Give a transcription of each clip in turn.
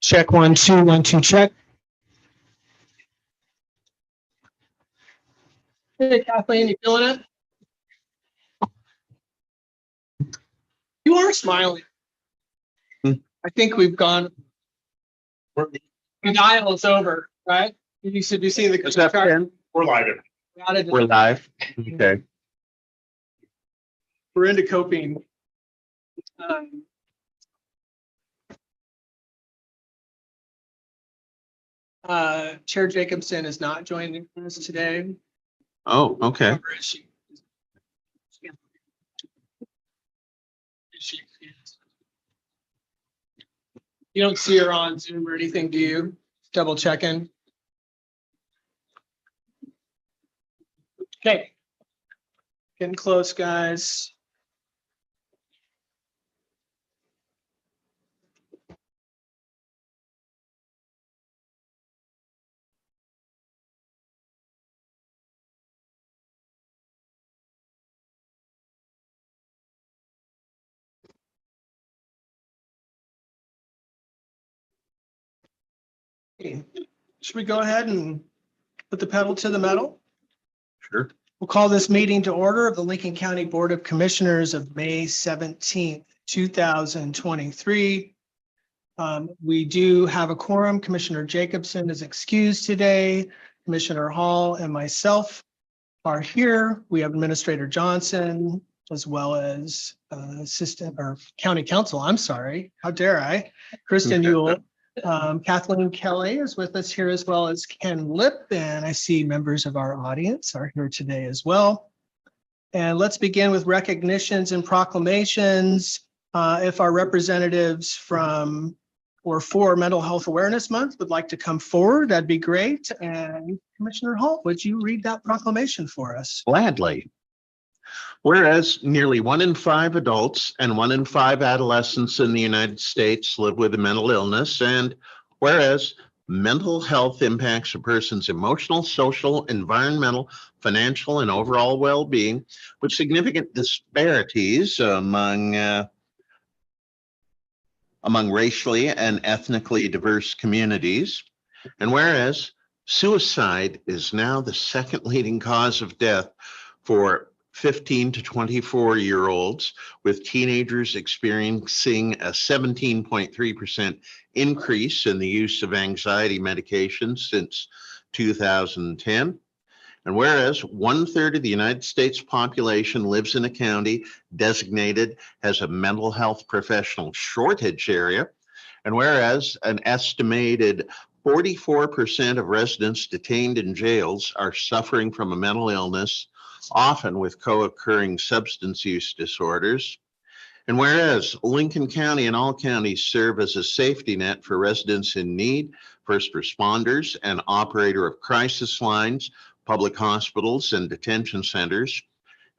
Check 1 2 1 2 check. Hey Kathleen, you feeling it? You are smiling. I think we've gone. Denial is over, right? You should be seeing the. Is that chart. We're live. We're live. Okay. We're into coping. Chair Jacobson is not joining us today. Oh, okay. However, you don't see her on Zoom or anything, do you? Double checking. Okay. Getting close, guys. Should we go ahead and put the pedal to the metal? Sure. We'll call this meeting to order of the Lincoln County Board of Commissioners of May 17th, 2023. We do have a quorum. Commissioner Jacobson is excused today. Commissioner Hall and myself are here. We have Administrator Johnson as well as Assistant or County Counsel. I'm sorry. How dare I? Kristen Ewell. Kathleen Kelly is with us here, as well as Ken Lip, and I see members of our audience are here today as well. And let's begin with recognitions and proclamations. If our representatives from or for Mental Health Awareness Month would like to come forward, that'd be great. And Commissioner Hall, would you read that proclamation for us? Gladly. Whereas nearly 1 in 5 adults and 1 in 5 adolescents in the United States live with a mental illness, and whereas mental health impacts a person's emotional, social, environmental, financial, and overall well-being, with significant disparities among racially and ethnically diverse communities, and whereas suicide is now the second leading cause of death for 15 to 24-year-olds, with teenagers experiencing a 17.3% increase in the use of anxiety medications since 2010. And whereas 1/3 of the United States population lives in a county designated as a mental health professional shortage area, and whereas an estimated 44% of residents detained in jails are suffering from a mental illness, often with co-occurring substance use disorders. And whereas Lincoln County and all counties serve as a safety net for residents in need, first responders, and operator of crisis lines, public hospitals, and detention centers.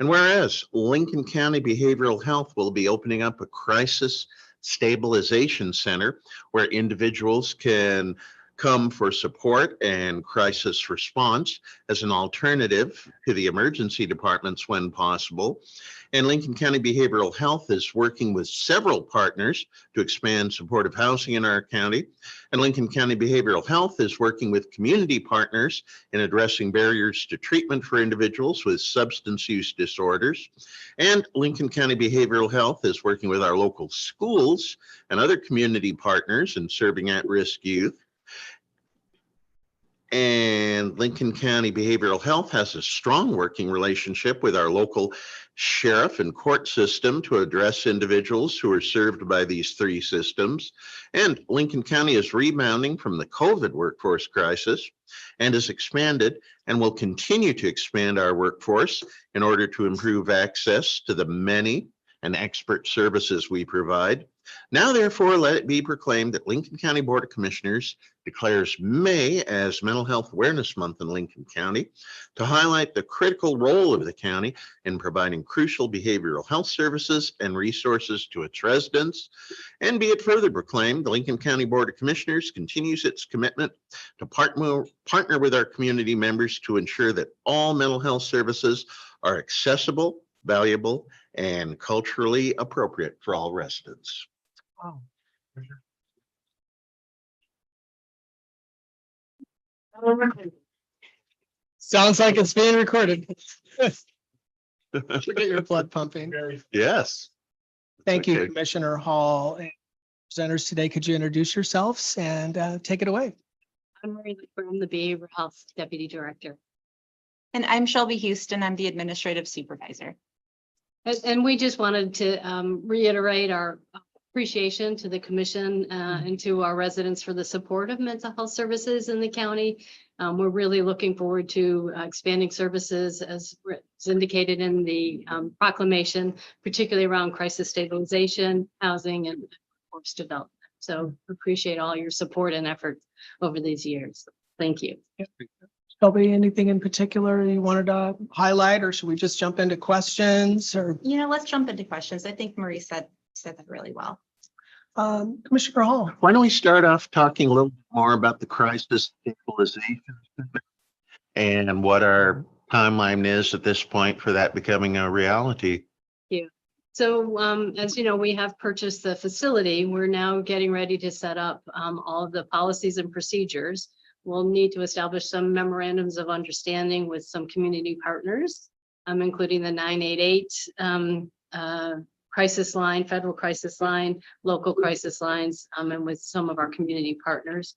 And whereas Lincoln County Behavioral Health will be opening up a crisis stabilization center where individuals can come for support and crisis response as an alternative to the emergency departments when possible. And Lincoln County Behavioral Health is working with several partners to expand supportive housing in our county. And Lincoln County Behavioral Health is working with community partners in addressing barriers to treatment for individuals with substance use disorders. And Lincoln County Behavioral Health is working with our local schools and other community partners in serving at-risk youth. And Lincoln County Behavioral Health has a strong working relationship with our local sheriff and court system to address individuals who are served by these three systems. And Lincoln County is rebounding from the COVID workforce crisis and has expanded and will continue to expand our workforce in order to improve access to the many and expert services we provide. Now, therefore, let it be proclaimed that Lincoln County Board of Commissioners declares May as Mental Health Awareness Month in Lincoln County to highlight the critical role of the county in providing crucial behavioral health services and resources to its residents. And be it further proclaimed, the Lincoln County Board of Commissioners continues its commitment to partner with our community members to ensure that all mental health services are accessible, valuable, and culturally appropriate for all residents. Wow. Sounds like it's being recorded. Should get your blood pumping. Yes. Thank you, Okay. Commissioner Hall. And presenters today, could you introduce yourselves and take it away? I'm Marie from the Behavioral Health Deputy Director. And I'm Shelby Houston. I'm the administrative supervisor. And we just wanted to reiterate our appreciation to the commission and to our residents for the support of mental health services in the county. We're really looking forward to expanding services as indicated in the proclamation, particularly around crisis stabilization, housing, and workforce development. So appreciate all your support and effort over these years. Thank you. Shelby, anything in particular you wanted to highlight, or should we just jump into questions or Let's jump into questions. I think Marie said that really well. Commissioner Hall? Why don't we start off talking a little bit more about the crisis stabilization and what our timeline is at this point for that becoming a reality? So as you know, we have purchased the facility. We're now getting ready to set up all of the policies and procedures. We'll need to establish some memorandums of understanding with some community partners, including the 988 crisis line, federal crisis line, local crisis lines, and with some of our community partners.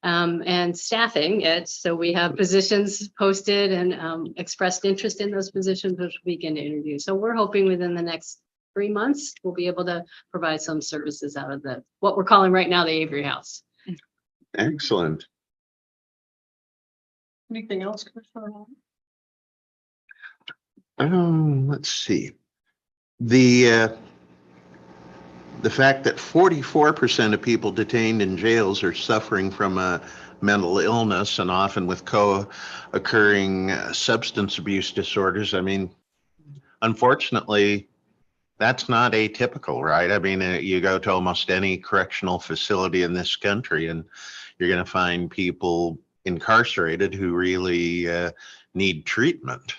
And staffing it. So we have positions posted and expressed interest in those positions, which we can interview. So we're hoping within the next 3 months, we'll be able to provide some services out of what we're calling right now the Avery House. Excellent. Anything else, Commissioner Hall? Let's see. The fact that 44% of people detained in jails are suffering from a mental illness and often with co-occurring substance abuse disorders. I mean, unfortunately, that's not atypical, right? I mean, you go to almost any correctional facility in this country and you're going to find people incarcerated who really need treatment.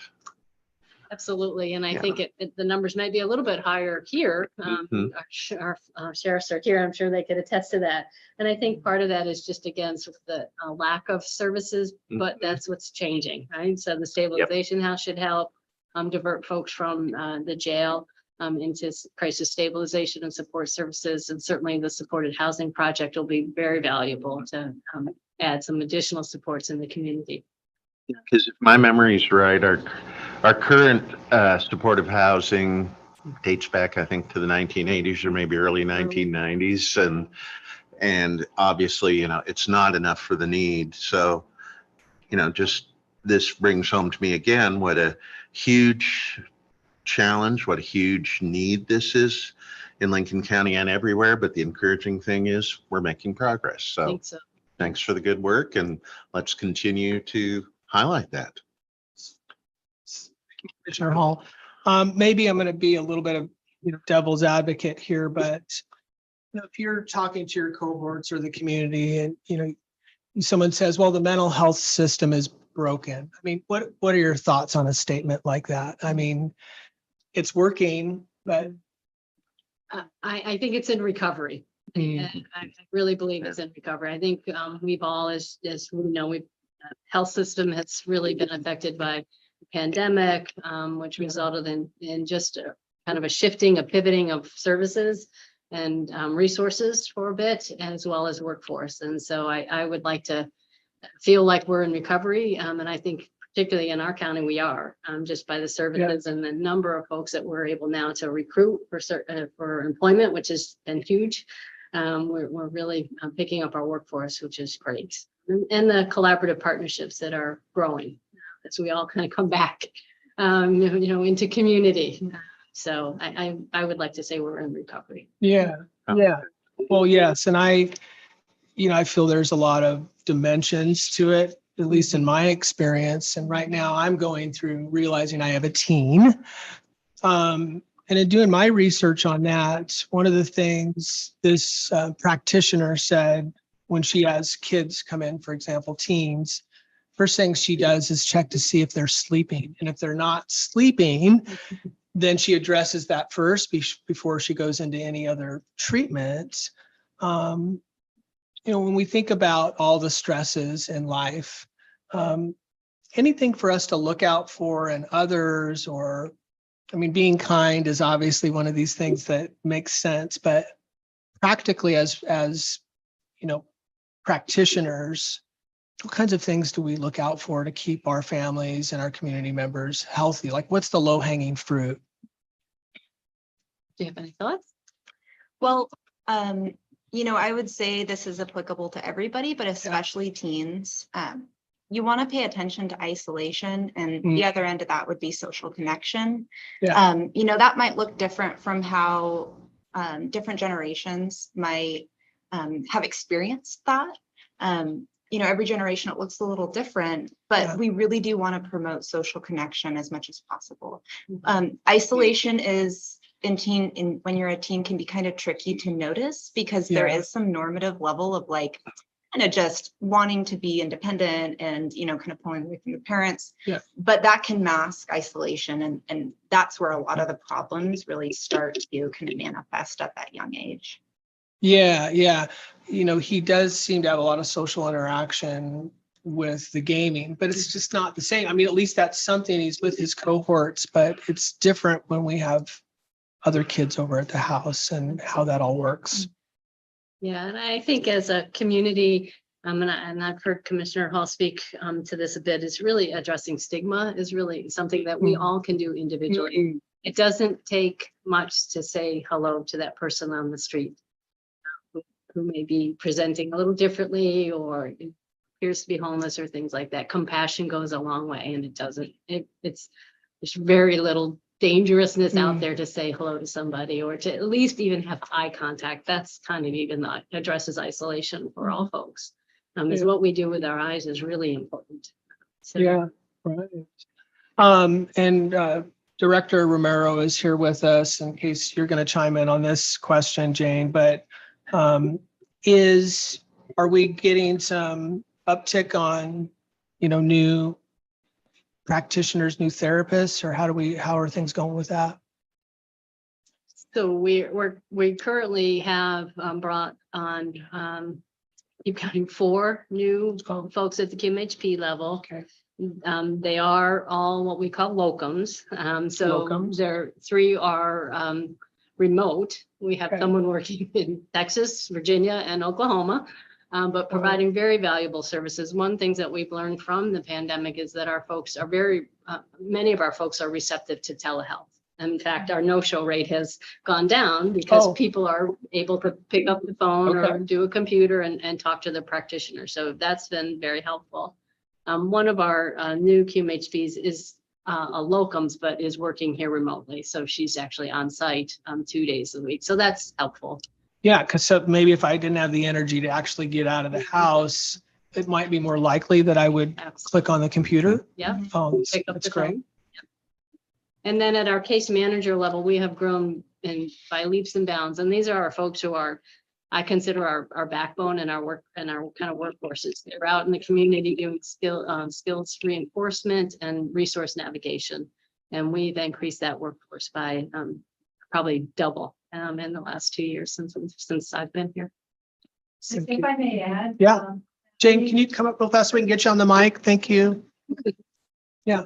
Absolutely. And I Yeah. think the numbers may be a little bit higher here. Our sheriffs are here. I'm sure they could attest to that. And I think part of that is just, again, sort of the lack of services, but that's what's changing, right? So the stabilization house should help divert folks from the jail into crisis stabilization and support services. And certainly the supported housing project will be very valuable to add some additional supports in the community. Because if my memory is right, our current supportive housing dates back, I think, to the 1980s or maybe early 1990s, and obviously, it's not enough for the need. So, just this brings home to me again what a huge challenge, what a huge need this is in Lincoln County and everywhere. But the encouraging thing is we're making progress. I So think so. thanks for the good work, and let's continue to highlight that. Commissioner Hall. Maybe I'm going to be a little bit of devil's advocate here, but if you're talking to your cohorts or the community and someone says, well, the mental health system is broken. I mean, what are your thoughts on a statement like that? I mean, it's working, but I think it's in recovery. And I really believe it's in recovery. I think we've all, as we know, health system has really been affected by the pandemic, which resulted in just kind of a pivoting of services and resources for a bit, as well as workforce. And so I would like to feel like we're in recovery. And I think particularly in our county, we are just by the services and the number of folks that we're able now to recruit for employment, which has been huge. We're really picking up our workforce, which is great. And the collaborative partnerships that are growing as we all kind of come back, into community. So I would like to say we're in recovery. yeah. Well, yes. And I feel there's a lot of dimensions to it, at least in my experience. And right now I'm going through realizing I have a teen. And in doing my research on that, one of the things this practitioner said when she has kids come in, for example, teens, first thing she does is check to see if they're sleeping. And if they're not sleeping, then she addresses that first before she goes into any other treatment. When we think about all the stresses in life, anything for us to look out for in others, or, I mean, being kind is obviously one of these things that makes sense, but practically as practitioners, what kinds of things do we look out for to keep our families and our community members healthy? Like, what's the low hanging fruit? Do you have any thoughts? Well, I would say this is applicable to everybody, but especially teens. You want to pay attention to isolation, and the other end of that would be social connection. Yeah. That might look different from how different generations might have experienced that. Every generation, it looks a little different, but we really do want to promote social connection as much as possible. Isolation is when you're a teen can be kind of tricky to notice, because there is some normative level of like kind of just wanting to be independent and, kind of pulling away from your parents. Yeah. But that can mask isolation. And that's where a lot of the problems really start to kind of manifest at that young age. Yeah. He does seem to have a lot of social interaction with the gaming, but it's just not the same. I mean, at least that's something, he's with his cohorts, but it's different when we have other kids over at the house and how that all works. Yeah, and I think as a community, and I've heard Commissioner Hall speak to this a bit, is really addressing stigma is really something that we all can do individually. It doesn't take much to say hello to that person on the street who may be presenting a little differently or appears to be homeless or things like that. Compassion goes a long way, and it's very little dangerousness out there to say hello to somebody, or to at least even have eye contact. That's kind of even that addresses isolation for all folks. Is what we do with our eyes is really important. So, yeah, right. And Director Romero is here with us in case you're going to chime in on this question, Jane, but are we getting some uptick on, new practitioners, new therapists, or how are things going with that? So we currently have brought on keep counting 4 new folks at the QMHP level. Okay. They are all what we call locums. So Locums. there 3 are remote. We have someone working in Texas, Virginia, and Oklahoma. But providing very valuable services. One thing that we've learned from the pandemic is that our folks are many of our folks are receptive to telehealth. In fact, our no-show rate has gone down because people are able to pick up the phone or do a computer and talk to the practitioner. So that's been very helpful. One of our new QMHPs is a locums, but is working here remotely. So she's actually on site 2 days a week. So that's helpful. Yeah, because maybe if I didn't have the energy to actually get out of the house, it might be more likely that I would click on the computer. Yeah. Pick up that's great. Phone. Yep. And then at our case manager level, we have grown by leaps and bounds. And these are our folks who I consider our backbone and our work and our kind of workforces. They're out in the community doing skills reinforcement and resource navigation. And we've increased that workforce by probably double in the last 2 years since I've been here. If I may add. Yeah. Jane, can you come up real fast so we can get you on the mic? Thank you. Yeah.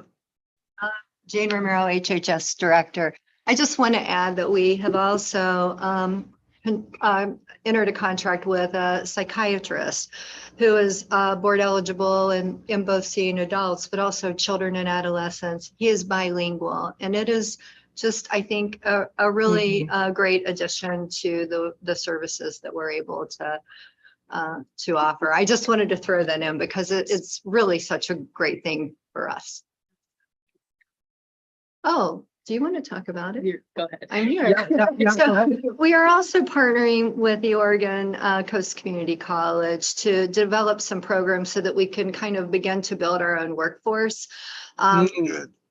Jane Romero, HHS Director. I just want to add that we have also entered a contract with a psychiatrist who is board eligible in both seeing adults, but also children and adolescents. He is bilingual, and it is just, I think, a really great addition to the services that we're able to offer. I just wanted to throw that in because it's really such a great thing for us. Oh, do you want to talk about it? Go ahead. I'm here. Yeah, So go ahead. we are also partnering with the Oregon Coast Community College to develop some programs so that we can kind of begin to build our own workforce.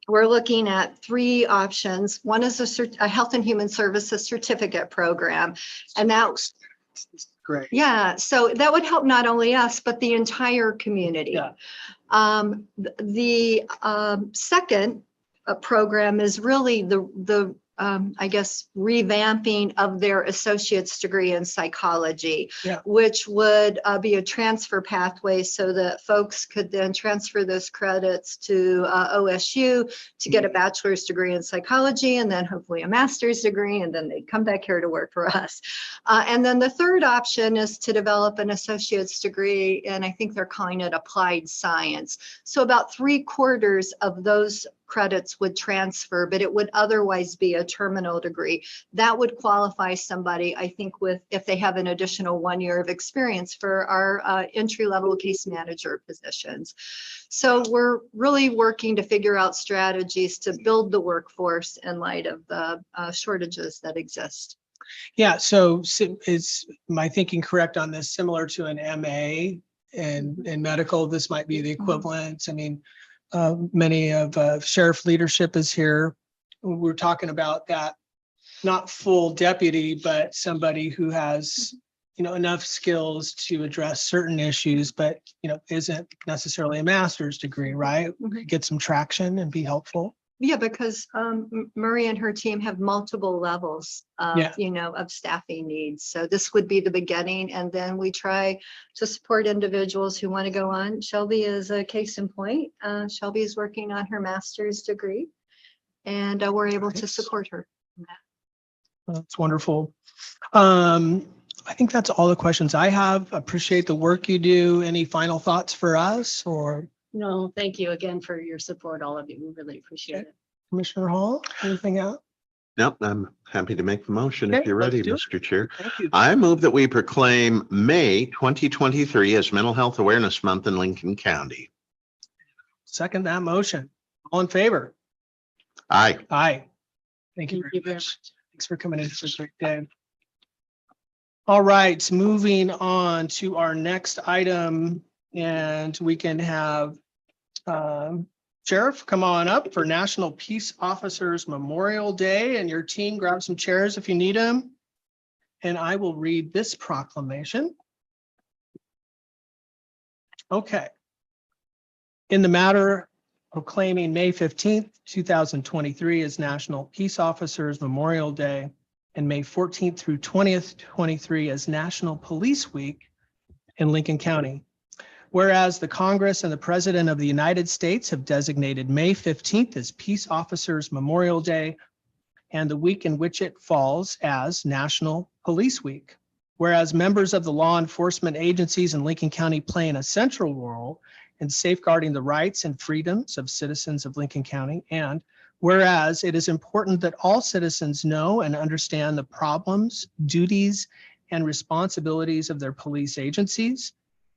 We're looking at 3 options. One is a Health and Human Services certificate program, and that's Great. yeah. So that would help not only us, but the entire community. Yeah. The second program is really the I guess, revamping of their associate's degree in psychology, Yeah. which would be a transfer pathway so that folks could then transfer those credits to OSU to get a bachelor's degree in psychology and then hopefully a master's degree, and then they'd come back here to work for us. And then the third option is to develop an associate's degree, and I think they're calling it applied science. So about 3/4 of those credits would transfer, but it would otherwise be a terminal degree. That would qualify somebody, I think, with if they have an additional 1 year of experience for our entry-level case manager positions. So we're really working to figure out strategies to build the workforce in light of the shortages that exist. Yeah, so is my thinking correct on this? Similar to an MA in medical, this might be the equivalent. I mean, many of sheriff leadership is here. We're talking about that, not full deputy, but somebody who has, enough skills to address certain issues, but, isn't necessarily a master's degree, right? Get some traction and be helpful. Yeah, because Marie and her team have multiple levels of, Yeah. of staffing needs. So this would be the beginning. And then we try to support individuals who want to go on. Shelby is a case in point. Shelby is working on her master's degree, and we're able to support her. That's wonderful. I think that's all the questions I have. Appreciate the work you do. Any final thoughts for us, or No, thank you again for your support, all of you. We really appreciate it. Commissioner Hall? Anything else? Nope, I'm happy to make the motion Okay, if you're let's ready, do it. Mr. Chair. Thank you. I move that we proclaim May 2023 as Mental Health Awareness Month in Lincoln County. Second that motion. All in favor? Aye. Aye. Thank you very much. Thanks for coming in. It's a great day. All right, moving on to our next item, and we can have Sheriff come on up for National Peace Officers Memorial Day, and your team grab some chairs if you need them. And I will read this proclamation. Okay. In the matter proclaiming May 15th, 2023 as National Peace Officers Memorial Day and May 14th through 20th, 23 as National Police Week in Lincoln County. Whereas the Congress and the President of the United States have designated May 15th as Peace Officers Memorial Day and the week in which it falls as National Police Week. Whereas members of the law enforcement agencies in Lincoln County play an essential role in safeguarding the rights and freedoms of citizens of Lincoln County. And whereas it is important that all citizens know and understand the problems, duties, and responsibilities of their police agencies,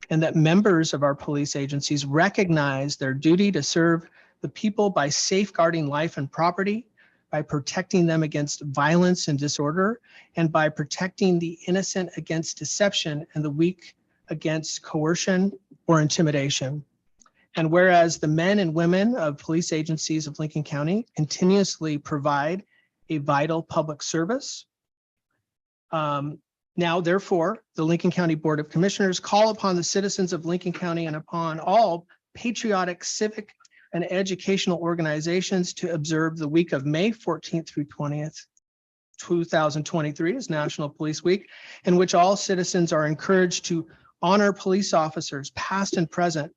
and that members of our police agencies recognize their duty to serve the people by safeguarding life and property, by protecting them against violence and disorder, and by protecting the innocent against deception and the weak against coercion or intimidation. And whereas the men and women of police agencies of Lincoln County continuously provide a vital public service, now, therefore, the Lincoln County Board of Commissioners call upon the citizens of Lincoln County and upon all patriotic, civic, and educational organizations to observe the week of May 14th through 20th, 2023 as National Police Week, in which all citizens are encouraged to honor police officers, past and present,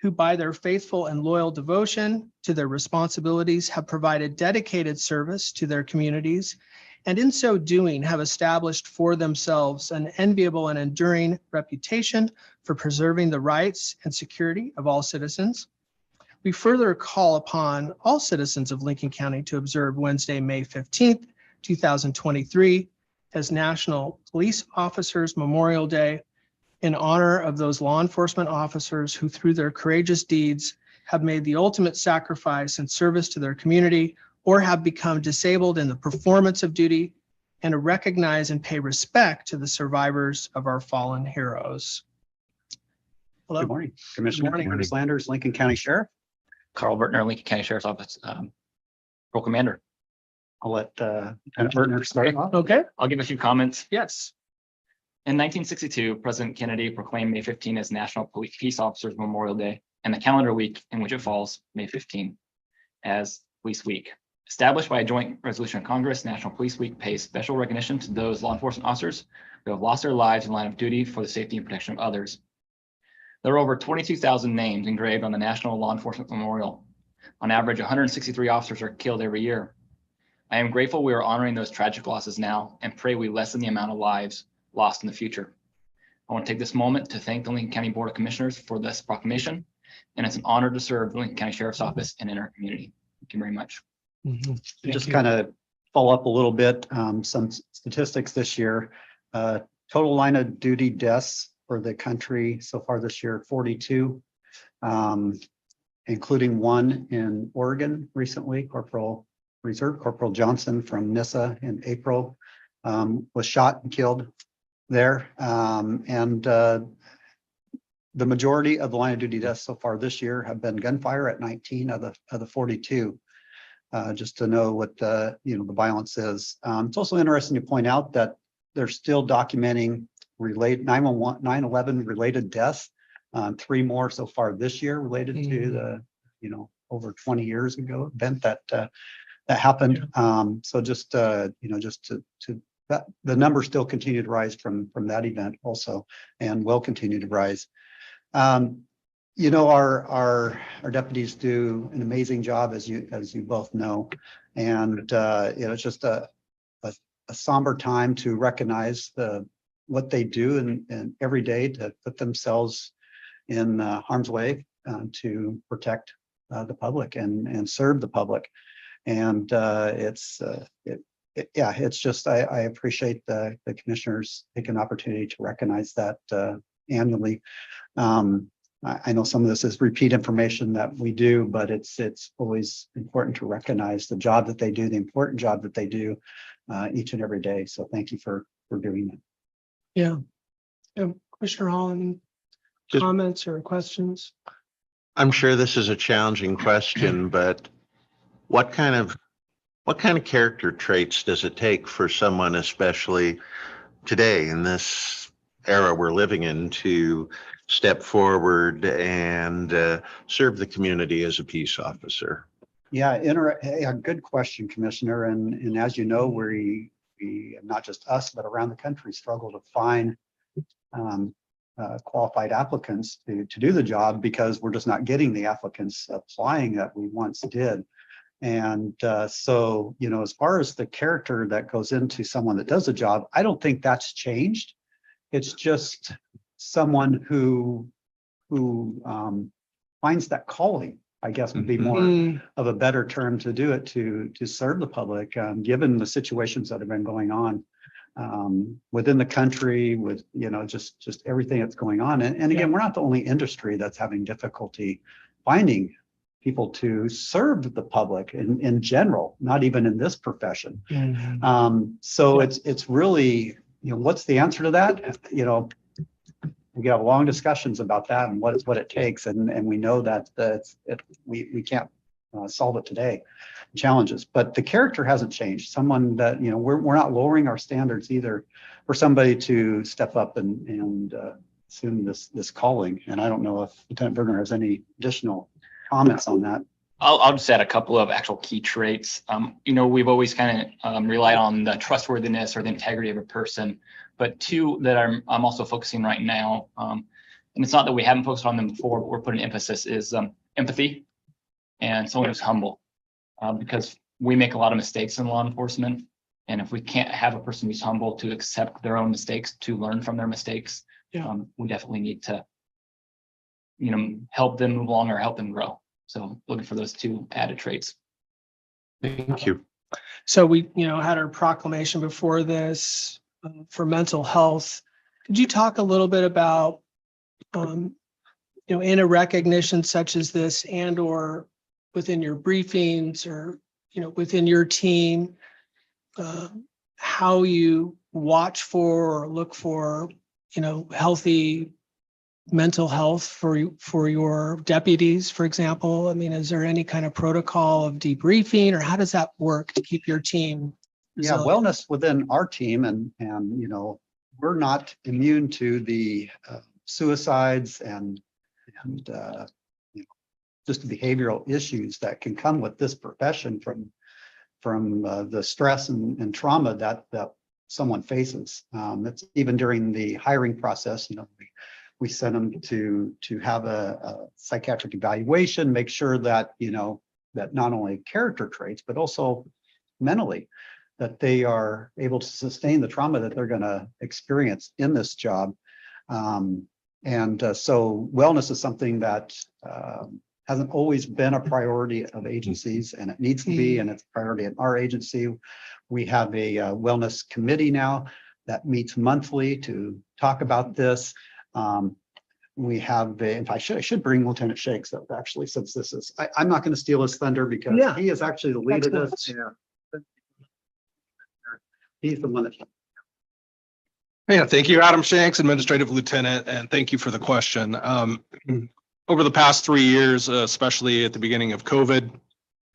who by their faithful and loyal devotion to their responsibilities have provided dedicated service to their communities, and in so doing have established for themselves an enviable and enduring reputation for preserving the rights and security of all citizens. We further call upon all citizens of Lincoln County to observe Wednesday, May 15th, 2023 as National Police Officers Memorial Day in honor of those law enforcement officers who through their courageous deeds have made the ultimate sacrifice in service to their community or have become disabled in the performance of duty, and to recognize and pay respect to the survivors of our fallen heroes. Hello. Good morning, Commissioner. morning. Curtis Landers, Lincoln County Sheriff. Carl Bertner, Lincoln County Sheriff's Office, Patrol Commander. I'll let Lieutenant Bertner start off. Okay, I'll give a few comments. yes. In 1962, President Kennedy proclaimed May 15 as National Peace Officers Memorial Day and the calendar week in which it falls, May 15, as Police Week. Established by a joint resolution of Congress, National Police Week pays special recognition to those law enforcement officers who have lost their lives in the line of duty for the safety and protection of others. There are over 22,000 names engraved on the National Law Enforcement Memorial. On average, 163 officers are killed every year. I am grateful we are honoring those tragic losses now and pray we lessen the amount of lives lost in the future. I want to take this moment to thank the Lincoln County Board of Commissioners for this proclamation, and it's an honor to serve the Lincoln County Sheriff's Office and in our community. Thank you very much. Just kind of follow up a little bit, some statistics this year. Total line of duty deaths for the country so far this year, 42, including one in Oregon recently. Reserve Corporal Johnson from NISA in April was shot and killed there. The majority of the line of duty deaths so far this year have been gunfire at 19 of the 42. Just to know what the violence is. It's also interesting to point out that they're still documenting 9/11 related deaths. 3 more so far this year related to the over 20 years ago event that happened. So just that the numbers still continue to rise from that event also, and will continue to rise. Our deputies do an amazing job, as you both know, and it's just a somber time to recognize what they do and every day to put themselves in harm's way to protect the public and serve the public. And it's just I appreciate the commissioners taking an opportunity to recognize that annually. I know some of this is repeat information that we do, but it's always important to recognize the job that they do, the important job that they do each and every day. So thank you for doing that. Yeah. Commissioner Hall, any Just- comments or questions? I'm sure this is a challenging question, but what kind of character traits does it take for someone, especially today in this era we're living in, to step forward and serve the community as a peace officer? Yeah, good question, Commissioner. And as you know, we not just us, but around the country struggle to find qualified applicants to do the job because we're just not getting the applicants applying that we once did. And so, as far as the character that goes into someone that does the job, I don't think that's changed. It's just someone who finds that calling, I guess would be more of a better term to do it, to serve the public, given the situations that have been going on within the country, with just everything that's going on. And again, we're not the only industry that's having difficulty finding people to serve the public in general, not even in this profession. So it's really, what's the answer to that? We have long discussions about that and what it takes, and we know that we can't solve it today, challenges, but the character hasn't changed. Someone that we're not lowering our standards either for somebody to step up and assume this calling. And I don't know if Lieutenant Berger has any additional comments on that. I'll just add a couple of actual key traits. We've always kind of relied on the trustworthiness or the integrity of a person, but 2 that I'm also focusing right now, and it's not that we haven't focused on them before, but we're putting emphasis, is empathy and someone who's humble, because we make a lot of mistakes in law enforcement. And if we can't have a person who's humble to accept their own mistakes, to learn from their mistakes, we definitely need to, help them move along or help them grow. So looking for those 2 added traits. Thank you. So we, had our proclamation before this for mental health. Could you talk a little bit about, in a recognition such as this, and or within your briefings or, within your team, how you watch for or look for, healthy mental health for your deputies, for example? I mean, is there any kind of protocol of debriefing, or how does that work to keep your team resilient? Wellness within our team, and we're not immune to the suicides and just the behavioral issues that can come with this profession from the stress and trauma that someone faces. That's even during the hiring process, we send them to have a psychiatric evaluation, make sure that, that not only character traits, but also mentally, that they are able to sustain the trauma that they're going to experience in this job. So wellness is something that hasn't always been a priority of agencies, and it needs to be, and it's a priority in our agency. We have a wellness committee now that meets monthly to talk about this. We have, I should bring Lieutenant Shakes up actually, since this is, I'm not going to steal his thunder because Yeah. he is actually the lead of this. Excellent. Yeah. He's the one that. Yeah, thank you, Adam Shanks, Administrative Lieutenant, and thank you for the question. Over the past 3 years, especially at the beginning of COVID,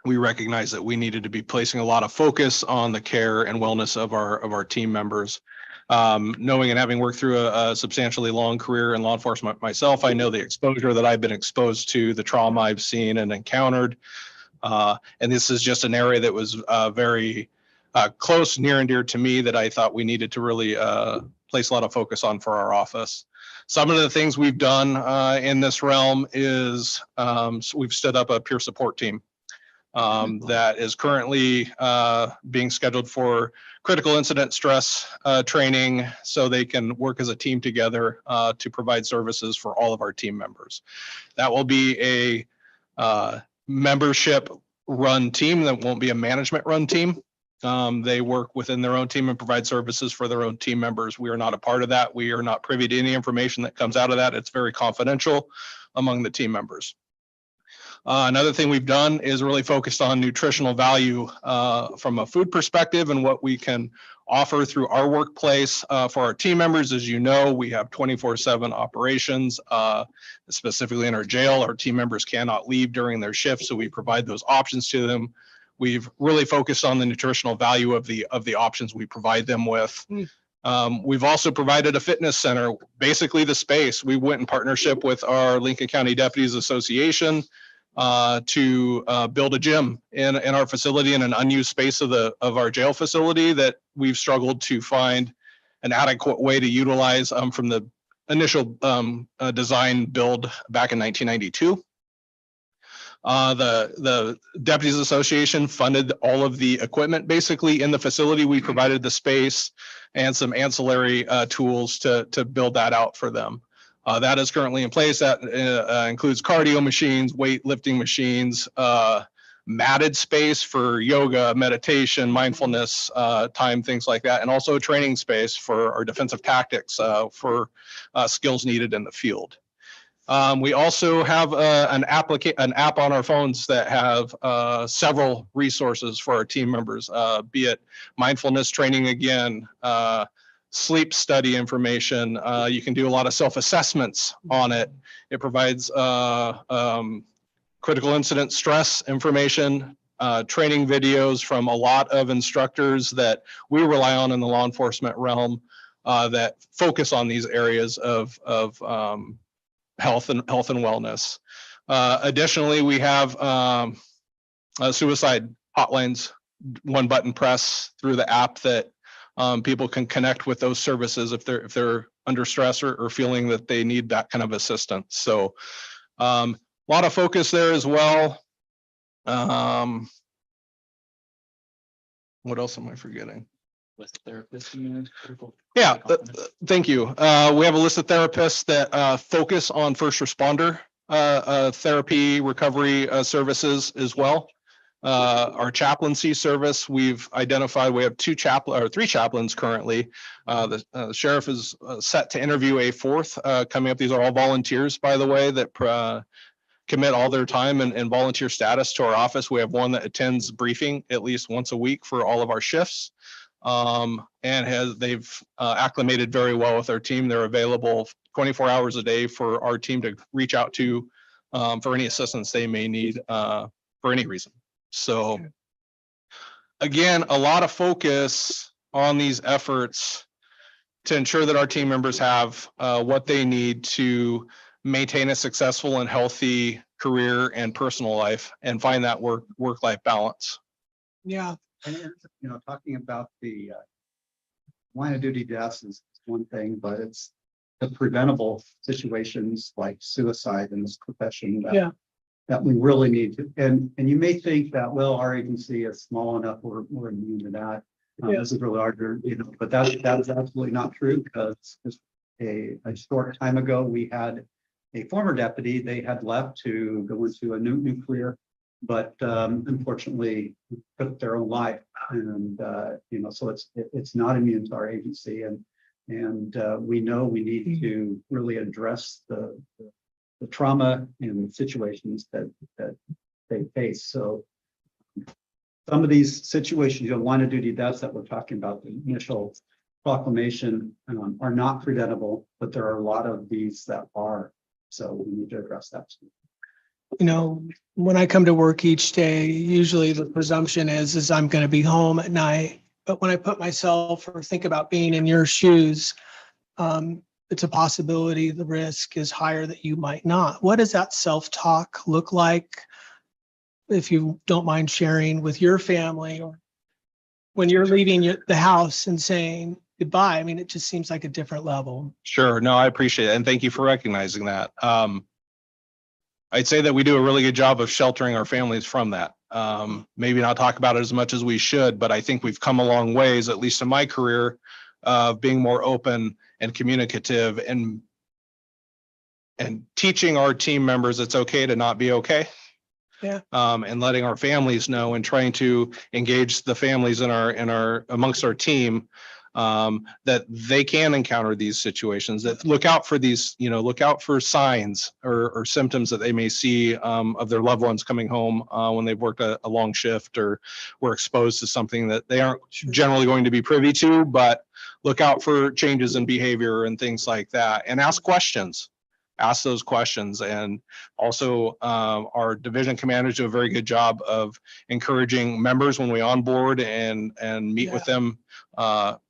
we recognized that we needed to be placing a lot of focus on the care and wellness of our team members. Knowing and having worked through a substantially long career in law enforcement myself, I know the exposure that I've been exposed to, the trauma I've seen and encountered. And this is just an area that was very close, near and dear to me, that I thought we needed to really place a lot of focus on for our office. Some of the things we've done in this realm is we've stood up a peer support team that is currently being scheduled for critical incident stress training, so they can work as a team together to provide services for all of our team members. That will be a membership run team. That won't be a management run team. They work within their own team and provide services for their own team members. We are not a part of that. We are not privy to any information that comes out of that. It's very confidential among the team members. Another thing we've done is really focused on nutritional value from a food perspective and what we can offer through our workplace for our team members. As you know, we have 24/7 operations, specifically in our jail. Our team members cannot leave during their shift, so we provide those options to them. We've really focused on the nutritional value of the options we provide them with. We've also provided a fitness center, basically the space. We went in partnership with our Lincoln County Deputies Association to build a gym in our facility, in an unused space of our jail facility that we've struggled to find an adequate way to utilize from the initial design build back in 1992. The Deputies Association funded all of the equipment basically in the facility. We provided the space and some ancillary tools to build that out for them. That is currently in place. That includes cardio machines, weightlifting machines, matted space for yoga, meditation, mindfulness time, things like that, and also a training space for our defensive tactics for skills needed in the field. We also have an app on our phones that have several resources for our team members, be it mindfulness training again, sleep study information. You can do a lot of self-assessments on it. It provides critical incident stress information, training videos from a lot of instructors that we rely on in the law enforcement realm that focus on these areas of health and wellness. Additionally, we have suicide hotlines, one button press through the app that people can connect with those services if they're under stress or feeling that they need that kind of assistance. So a lot of focus there as well. What else am I forgetting? List of therapists. Yeah, thank you. We have a list of therapists that focus on first responder therapy, recovery services as well. Our chaplaincy service, we've identified, we have three chaplains currently. The sheriff is set to interview a fourth coming up. These are all volunteers, by the way, that commit all their time and volunteer status to our office. We have one that attends briefing at least once a week for all of our shifts. And they've acclimated very well with our team. They're available 24 hours a day for our team to reach out to for any assistance they may need for any reason. So again, a lot of focus on these efforts to ensure that our team members have what they need to maintain a successful and healthy career and personal life and find that work-life balance. Yeah, And, talking about the line of duty deaths is one thing, but it's the preventable situations like suicide in this profession Yeah. that we really need to, and you may think that, well, our agency is small enough, we're immune to that. Yeah. This is really hard to, but that is absolutely not true, because just a short time ago, we had a former deputy, they had left to go into a new career, but unfortunately took their own life. And so it's not immune to our agency, and we know we need to really address the trauma and situations that they face. So some of these situations, line of duty deaths that we're talking about, the initial proclamation, are not preventable, but there are a lot of these that are. So we need to address that. When I come to work each day, usually the presumption is I'm going to be home at night. But when I put myself or think about being in your shoes, it's a possibility the risk is higher that you might not. What does that self-talk look like? If you don't mind sharing with your family, or when you're leaving the house and saying goodbye, I mean, it just seems like a different level. Sure. No, I appreciate it. And thank you for recognizing that. I'd say that we do a really good job of sheltering our families from that. Maybe not talk about it as much as we should, but I think we've come a long ways, at least in my career, of being more open and communicative and teaching our team members it's okay to not be okay. Yeah. And letting our families know, and trying to engage the families in our amongst our team, that they can encounter these situations, that look out for these, look out for signs or symptoms that they may see of their loved ones coming home when they've worked a long shift or were exposed to something that they aren't generally going to be privy to, but look out for changes in behavior and things like that, and ask questions. Ask those questions. And also our division commanders do a very good job of encouraging members when we onboard and meet with them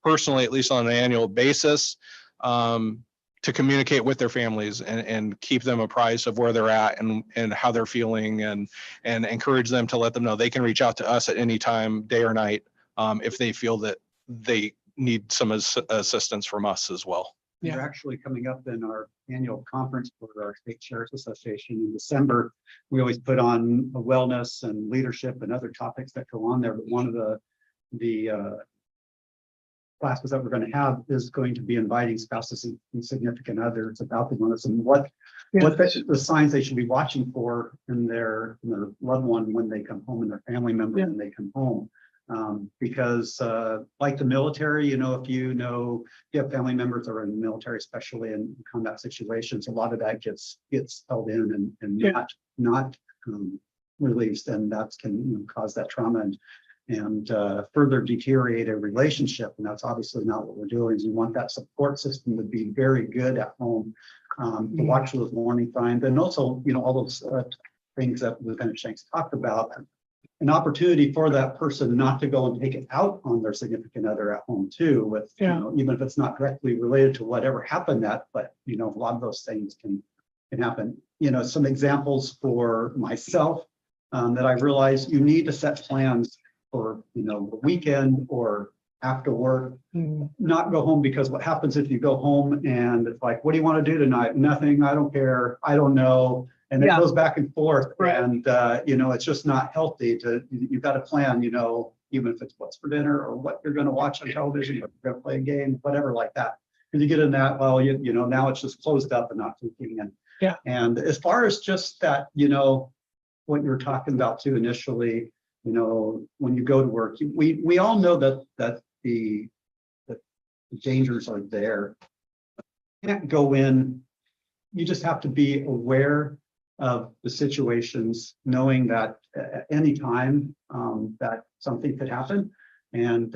personally, at least on an annual basis, to communicate with their families and keep them apprised of where they're at and how they're feeling, and encourage them to let them know they can reach out to us at any time, day or night, if they feel that they need some assistance from us as well. We're actually coming up in our annual conference for our State Sheriff's Association in December. We always put on wellness and leadership and other topics that go on there. But one of the classes that we're going to have is going to be inviting spouses and significant others about the wellness and what the signs they should be watching for in their loved one when they come home, and their family member when they come home. Because like the military, if you have family members that are in the military, especially in combat situations, a lot of that gets held in and not released, and that can cause that trauma and further deteriorate a relationship. And that's obviously not what we're doing. We want that support system to be very good at home, to watch those warning signs, and also all those things that Lieutenant Shanks talked about. An opportunity for that person not to go and take it out on their significant other at home too, with even if it's not directly related to whatever happened but a lot of those things can happen. Some examples for myself that I realized: you need to set plans for the weekend or after work. Not go home, because what happens if you go home and it's like, what do you want to do tonight? Nothing. I don't care. I don't know. And it goes back and forth, and it's just not healthy. You've got to plan, even if it's what's for dinner or what you're going to watch on television, or you're going to play a game, whatever like that. Because you get in that, well, now it's just closed up and not thinking. And as far as just that, what you were talking about too initially, when you go to work, we all know that the dangers are there. You can't go in. You just have to be aware of the situations, knowing that at any time that something could happen, and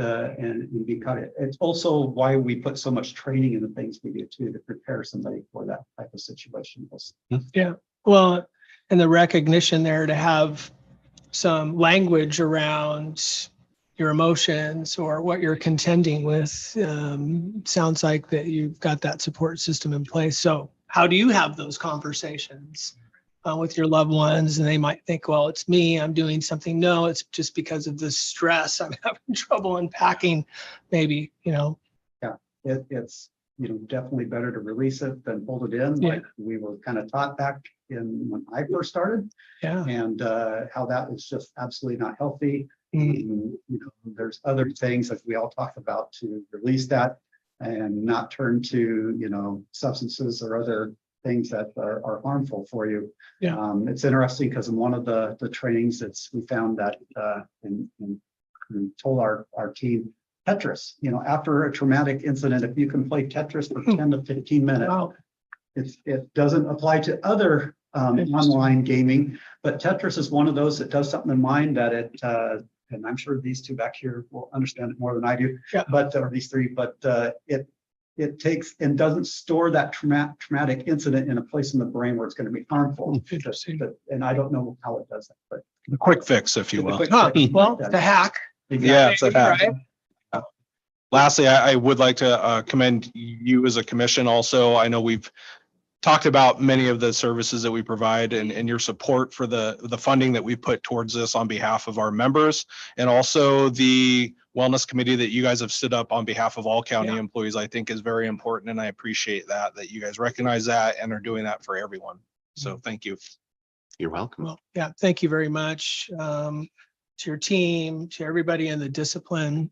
be cut. It's also why we put so much training in the things we do too, to prepare somebody for that type of situation. Yeah, well, and the recognition there to have some language around your emotions or what you're contending with. Sounds like that you've got that support system in place. So how do you have those conversations? with your loved ones, and they might think, well, it's me, I'm doing something. No, it's just because of the stress. I'm having trouble unpacking, maybe, It's, definitely better to release it than hold it in, Yeah. like we were kind of taught back in when I first started, yeah. and how that is just absolutely not healthy. Mm. There's other things that we all talk about to release that and not turn to, substances or other things that are harmful for you. Yeah. It's interesting because in one of the trainings, we found that and we told our team, Tetris, after a traumatic incident, if you can play Tetris for 10 to 15 minutes, Wow. it doesn't apply to other online gaming, but Tetris is one of those that does something in mind that and I'm sure these two back here will understand it more than I do, Yeah. but, or these three, but it takes and doesn't store that traumatic incident in a place in the brain where it's going to be harmful. Interesting. And I don't know how it does that, but. The quick fix, if you will. Huh, well, the hack. Yeah, it's a hack. Right? Lastly, I would like to commend you as a commission also. I know we've talked about many of the services that we provide and your support for the funding that we put towards this on behalf of our members, and also the wellness committee that you guys have stood up on behalf of all county Yeah. employees, I think is very important. And I appreciate that you guys recognize that and are doing that for everyone. So thank you. You're welcome. Well, yeah, thank you very much to your team, to everybody in the discipline.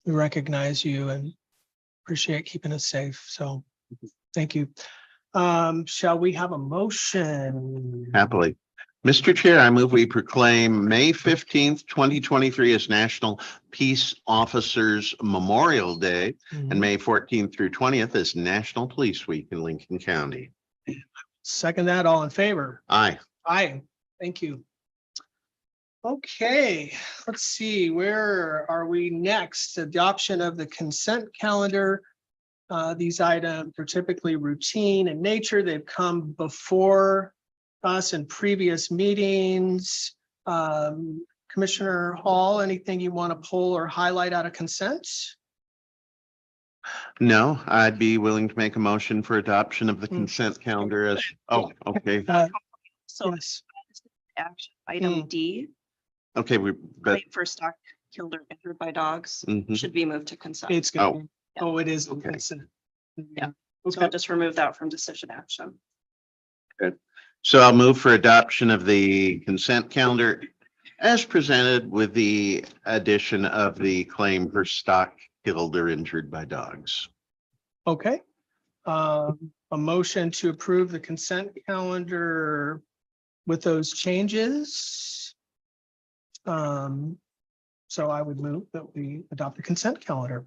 We recognize you and appreciate keeping us safe. So thank you. Shall we have a motion? Happily. Mr. Chair, I move we proclaim May 15th, 2023 as National Peace Officers Memorial Day and May 14th through 20th as National Police Week in Lincoln County. Second that, all in favor? Aye. Aye, thank you. Okay, let's see, where are we next? Adoption of the consent calendar. These items are typically routine in nature. They've come before us in previous meetings. Commissioner Hall, anything you want to pull or highlight out of consent? No, I'd be willing to make a motion for adoption of the consent calendar as, oh, okay. So Yes. action item D, Okay, but claim for stock killed or injured by dogs, mhm. should be moved to consent. It's good. Oh, it is. Okay. consent. Yeah. So Okay. I'll just remove that from decision action. So I'll move for adoption of the consent calendar as presented with the addition of the claim for stock killed or injured by dogs. Okay. A motion to approve the consent calendar with those changes. So I would move that we adopt the consent calendar.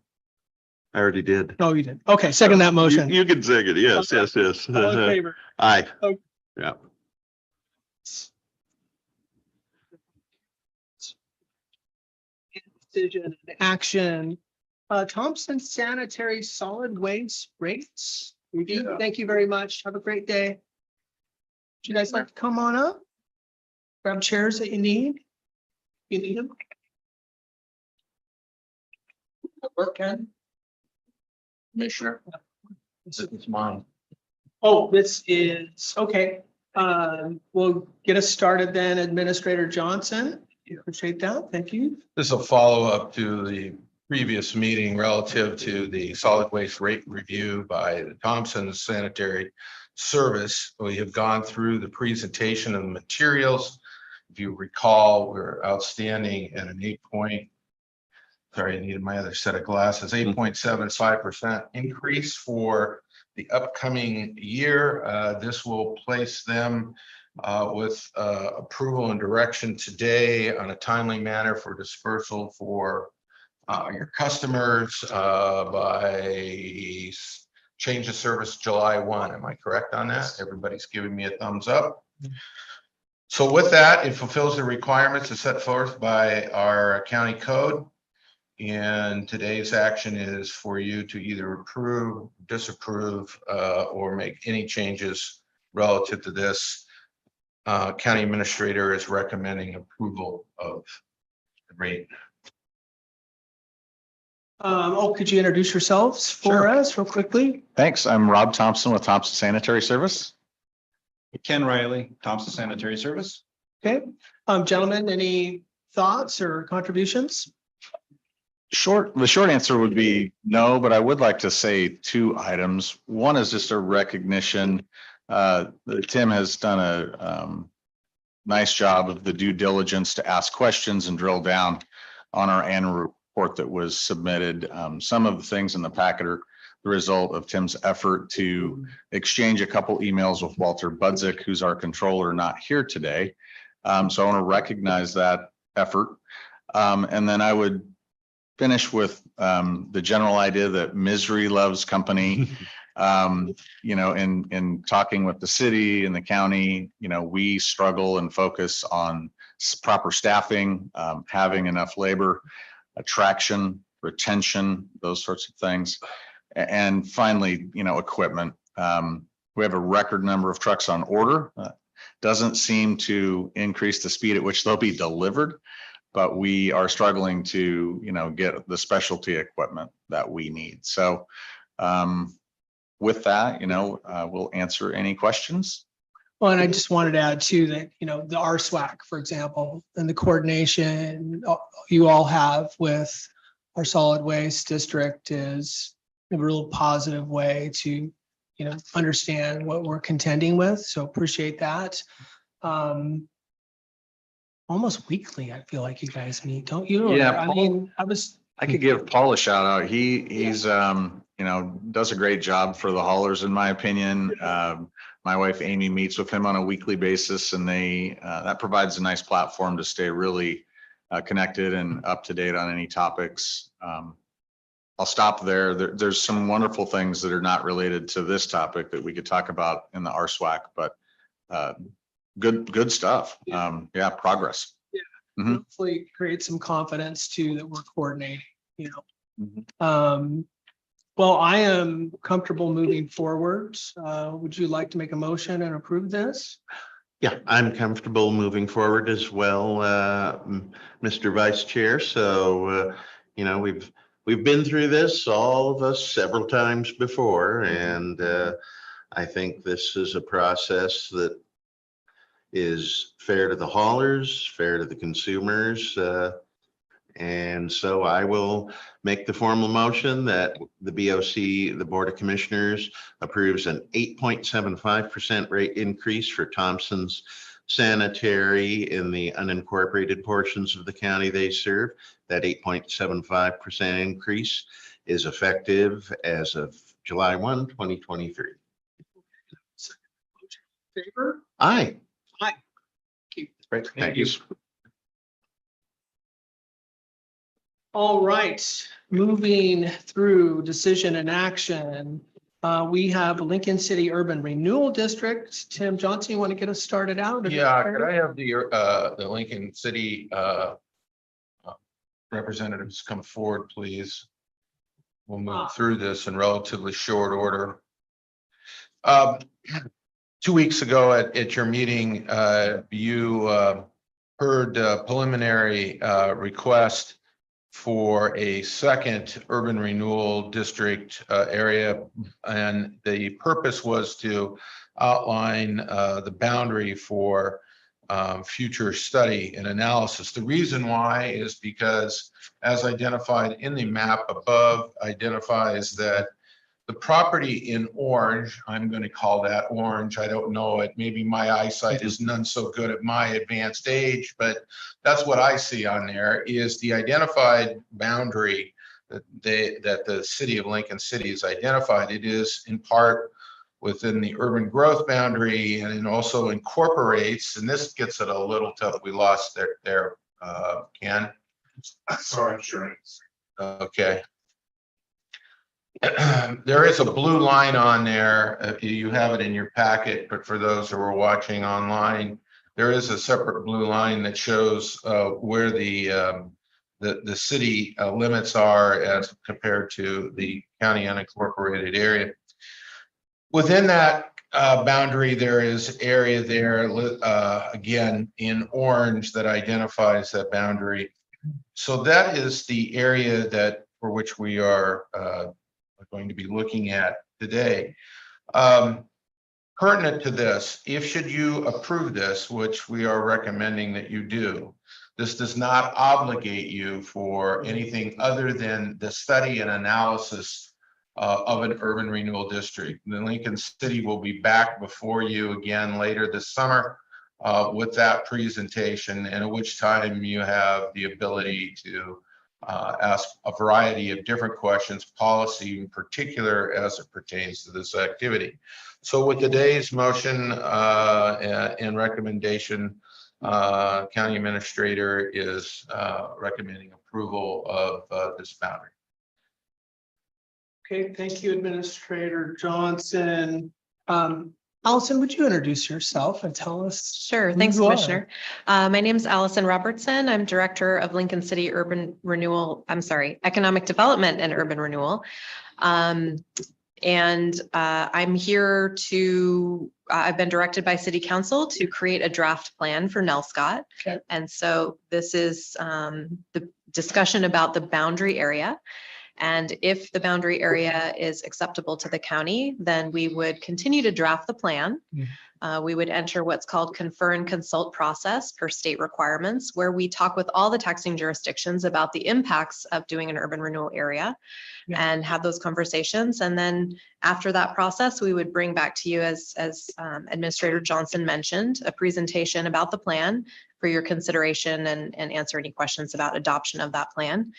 I already did. No, you did. Okay, second that motion. You can second, yes, yes, yes. All in favor? Aye. Okay. Yeah. Decision and action. Thompson Sanitary Solid Waste Rates Review. Thank you very much. Have a great day. Would you guys like to come on up? Grab chairs that you need. You need them? Work, Ken? Commissioner? This is mine. Oh, this is, okay. We'll get us started then, Administrator Johnson. Appreciate that. Thank you. This is a follow-up to the previous meeting relative to the solid waste rate review by the Thompson Sanitary Service. We have gone through the presentation of the materials. If you recall, we're outstanding at an 8 sorry, I needed my other set of glasses, 8.75% increase for the upcoming year. This will place them with approval and direction today on a timely manner for dispersal for your customers by change of service July 1. Am I correct on that? Everybody's giving me a thumbs up. So with that, it fulfills the requirements as set forth by our county code. And today's action is for you to either approve, disapprove, or make any changes relative to this. County administrator is recommending approval of the rate. Could you introduce yourselves for Sure. us real quickly? Thanks. I'm Rob Thompson with Thompson Sanitary Service. Ken Riley, Thompson Sanitary Service. Okay, gentlemen, any thoughts or contributions? The short answer would be no, but I would like to say two items. One is just a recognition. Tim has done a nice job of the due diligence to ask questions and drill down on our annual report that was submitted. Some of the things in the packet are the result of Tim's effort to exchange a couple emails with Walter Budzik, who's our controller, not here today. So I want to recognize that effort. And then I would finish with the general idea that misery loves company. In talking with the city and the county, we struggle and focus on proper staffing, having enough labor, attraction, retention, those sorts of things. And finally, equipment. We have a record number of trucks on order. Doesn't seem to increase the speed at which they'll be delivered, but we are struggling to, get the specialty equipment that we need. So with that, we'll answer any questions. Well, and I just wanted to add too that, the RSWAC, for example, and the coordination you all have with our solid waste district is a real positive way to, understand what we're contending with. So appreciate that. Almost weekly, I feel like you guys meet, don't you? Yeah, I Paul- mean, I could give Paul a shout out. He's does a great job for the haulers, in my opinion. My wife Amy meets with him on a weekly basis, and that provides a nice platform to stay really connected and up to date on any topics. I'll stop there. There's some wonderful things that are not related to this topic that we could talk about in the RSWAC, but good stuff. Yeah, progress. Mhm. hopefully create some confidence too that we're coordinating, Mhm. Well, I am comfortable moving forward. Would you like to make a motion and approve this? Yeah, I'm comfortable moving forward as well, Mr. Vice Chair. So, we've been through this, all of us, several times before, and I think this is a process that is fair to the haulers, fair to the consumers. And so I will make the formal motion that the BOC, the Board of Commissioners, approves an 8.75% rate increase for Thompson's Sanitary in the unincorporated portions of the county they serve. That 8.75% increase is effective as of July 1, 2023. Favor? Aye. Great. Thank you. All right, moving through decision and action. We have Lincoln City Urban Renewal District. Tim Johnson, you want to get us started out? Yeah, could I have the Lincoln City representatives come forward, please? We'll move through this in relatively short order. 2 weeks ago at your meeting, you heard a preliminary request for a second urban renewal district area. And the purpose was to outline the boundary for future study and analysis. The reason why is because, as identified in the map above, identifies that the property in orange, I'm going to call that orange. I don't know it. Maybe my eyesight is none so good at my advanced age, but that's what I see on there, is the identified boundary that the city of Lincoln City has identified. It is in part within the urban growth boundary, and it also incorporates, and this gets it a little tough. We lost there, Ken. Sorry, I'm sure. Okay. There is a blue line on there. You have it in your packet, but for those who are watching online, there is a separate blue line that shows where the city limits are as compared to the county unincorporated area. Within that boundary, there is area there, again, in orange, that identifies that boundary. So that is the area for which we are going to be looking at today. Pertinent to this, if should you approve this, which we are recommending that you do, this does not obligate you for anything other than the study and analysis of an urban renewal district. The Lincoln City will be back before you again later this summer with that presentation, and at which time you have the ability to ask a variety of different questions, policy in particular as it pertains to this activity. So with today's motion and recommendation, County Administrator is recommending approval of this boundary. Okay, thank you, Administrator Johnson. Allison, would you introduce yourself and tell us? Sure. who Thanks, you are? Commissioner. My name is Allison Robertson. I'm Director of Lincoln City Urban Renewal, Economic Development and Urban Renewal. I'm here to, I've been directed by City Council to create a draft plan for Nelscott. Okay. And so this is the discussion about the boundary area. And if the boundary area is acceptable to the county, then we would continue to draft the plan. We would enter what's called confer and consult process per state requirements, where we talk with all the taxing jurisdictions about the impacts of doing an urban renewal area and have those conversations. And then after that process, we would bring back to you, as Administrator Johnson mentioned, a presentation about the plan for your consideration and answer any questions about adoption of that plan.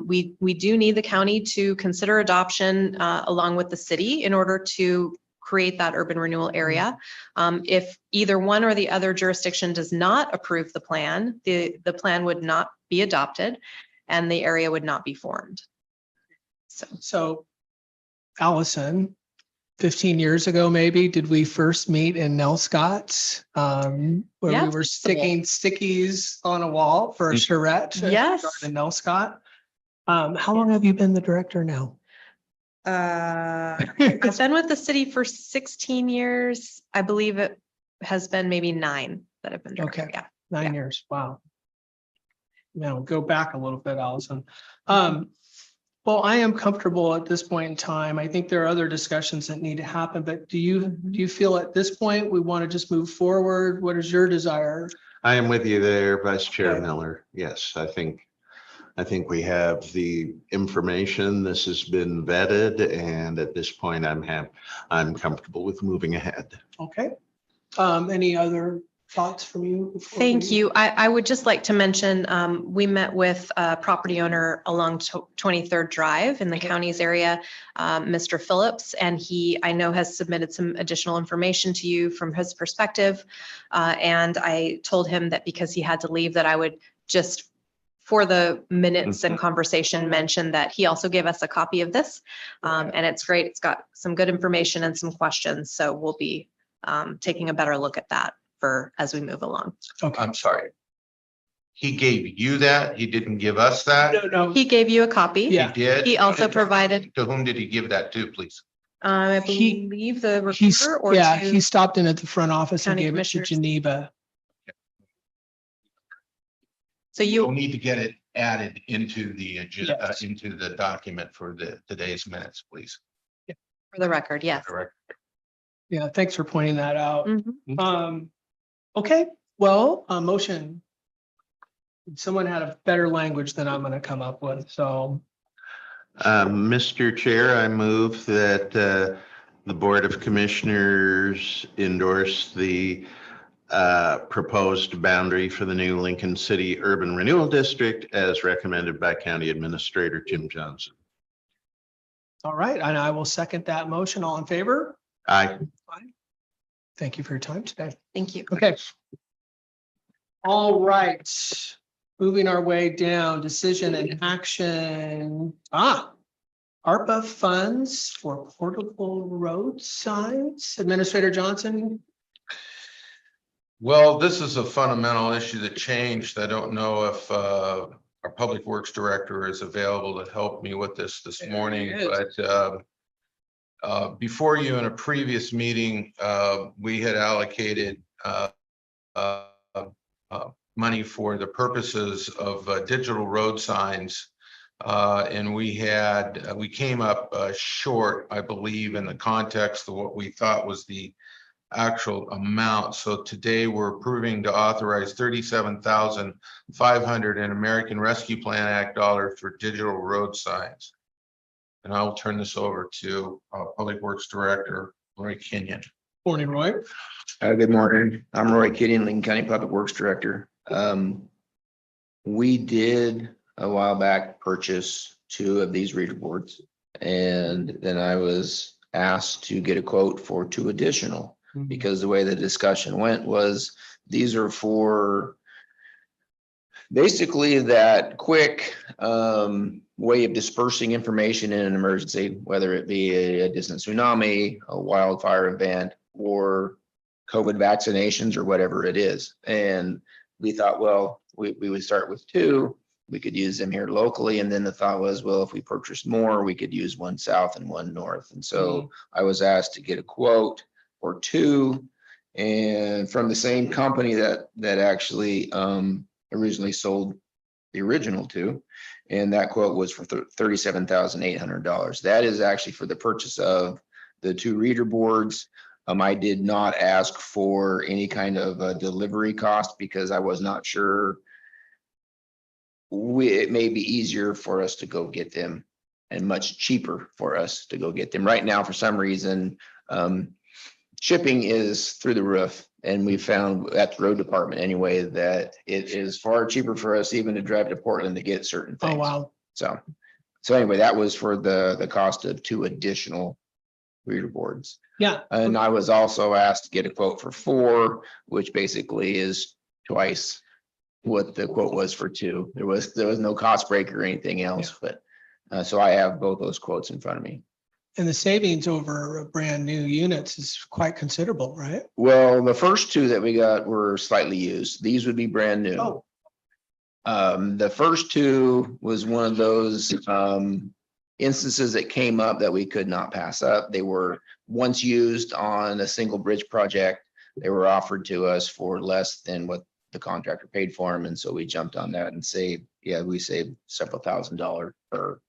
We do need the county to consider adoption along with the city in order to create that urban renewal area. If either one or the other jurisdiction does not approve the plan, the plan would not be adopted and the area would not be formed. So Allison, 15 years ago, maybe, did we first meet in Nelscott? Where Yeah, we were sticking stickies on a wall for a charrette? Yes. In Nelscott. How long have you been the director now? I've been with the city for 16 years. I believe it has been maybe 9 that I've been director. Okay. Yeah. 9 years. Wow. Now go back a little bit, Allison. Well, I am comfortable at this point in time. I think there are other discussions that need to happen, but do you feel at this point we want to just move forward? What is your desire? I am with you there, Vice Chair Okay. Miller. Yes, I think we have the information. This has been vetted, and at this point, I'm comfortable with moving ahead. Okay. Any other thoughts from you? before Thank we- you. I would just like to mention, we met with a property owner along 23rd Drive in the county's area, Mr. Phillips, and he, I know, has submitted some additional information to you from his perspective. And I told him that because he had to leave, that I would just, for the minutes and conversation, mention that he also gave us a copy of this. And it's great. It's got some good information and some questions. So we'll be taking a better look at that as we move along. Okay. I'm sorry. He gave you that? He didn't give us that? No. He gave you a copy. Yeah. He did? He also provided, To whom did he give that to, please? I He- believe, the He's, recruiter or yeah, to- he stopped in at the front office and County gave it to commissioners. Geneva. So You'll you, need to get it added into the agenda, Yes. into the document for today's minutes, please. for the record, yes. Correct. Yeah, thanks for pointing that out. Mhm. Okay, well, a motion. Someone had a better language than I'm gonna come up with, so. Mr. Chair, I move that the Board of Commissioners endorse the proposed boundary for the new Lincoln City Urban Renewal District as recommended by County Administrator Jim Johnson. All right, and I will second that motion. All in favor? Aye. Thank you for your time today. Thank you. Okay. All right, moving our way down, decision and action. ARPA funds for portable road signs. Administrator Johnson. Well, this is a fundamental issue that changed. I don't know if our Public Works Director is available to help me with this morning, There he but before you in a previous meeting, we had allocated money for the purposes of digital road signs. And we came up short, I believe, in the context of what we thought was the actual amount. So today we're approving to authorize 37,500 in American Rescue Plan Act dollars for digital road signs. And I will turn this over to Public Works Director Roy Kenyon. Morning, Roy. Good morning. I'm Roy Kenyon, Lincoln County Public Works Director. We did a while back purchase 2 of these reader boards. And then I was asked to get a quote for 2 additional, because the way the discussion went was these are for basically that quick way of dispersing information in an emergency, whether it be a distant tsunami, a wildfire event, or COVID vaccinations or whatever it is. And we thought, well, we would start with 2. We could use them here locally. And then the thought was, well, if we purchased more, we could use 1 south and 1 north. And so I was asked to get a quote for 2, and from the same company that actually originally sold the original 2. And that quote was for $37,800. That is actually for the purchase of the 2 reader boards. I did not ask for any kind of a delivery cost because I was not sure. It may be easier for us to go get them and much cheaper for us to go get them. Right now, for some reason, shipping is through the roof. And we found at the road department anyway, that it is far cheaper for us even to drive to Portland to get certain things. Oh, wow. So anyway, that was for the cost of 2 additional reader boards. Yeah. And I was also asked to get a quote for 4, which basically is twice what the quote was for 2. There was no cost break or anything else, but so I have both those quotes in front of me. And the savings over brand new units is quite considerable, right? Well, the first 2 that we got were slightly used. These would be brand new. Oh. The first 2 was one of those instances that came up that we could not pass up. They were once used on a single bridge project. They were offered to us for less than what the contractor paid for them. And so we jumped on that and we saved several $1,000s per.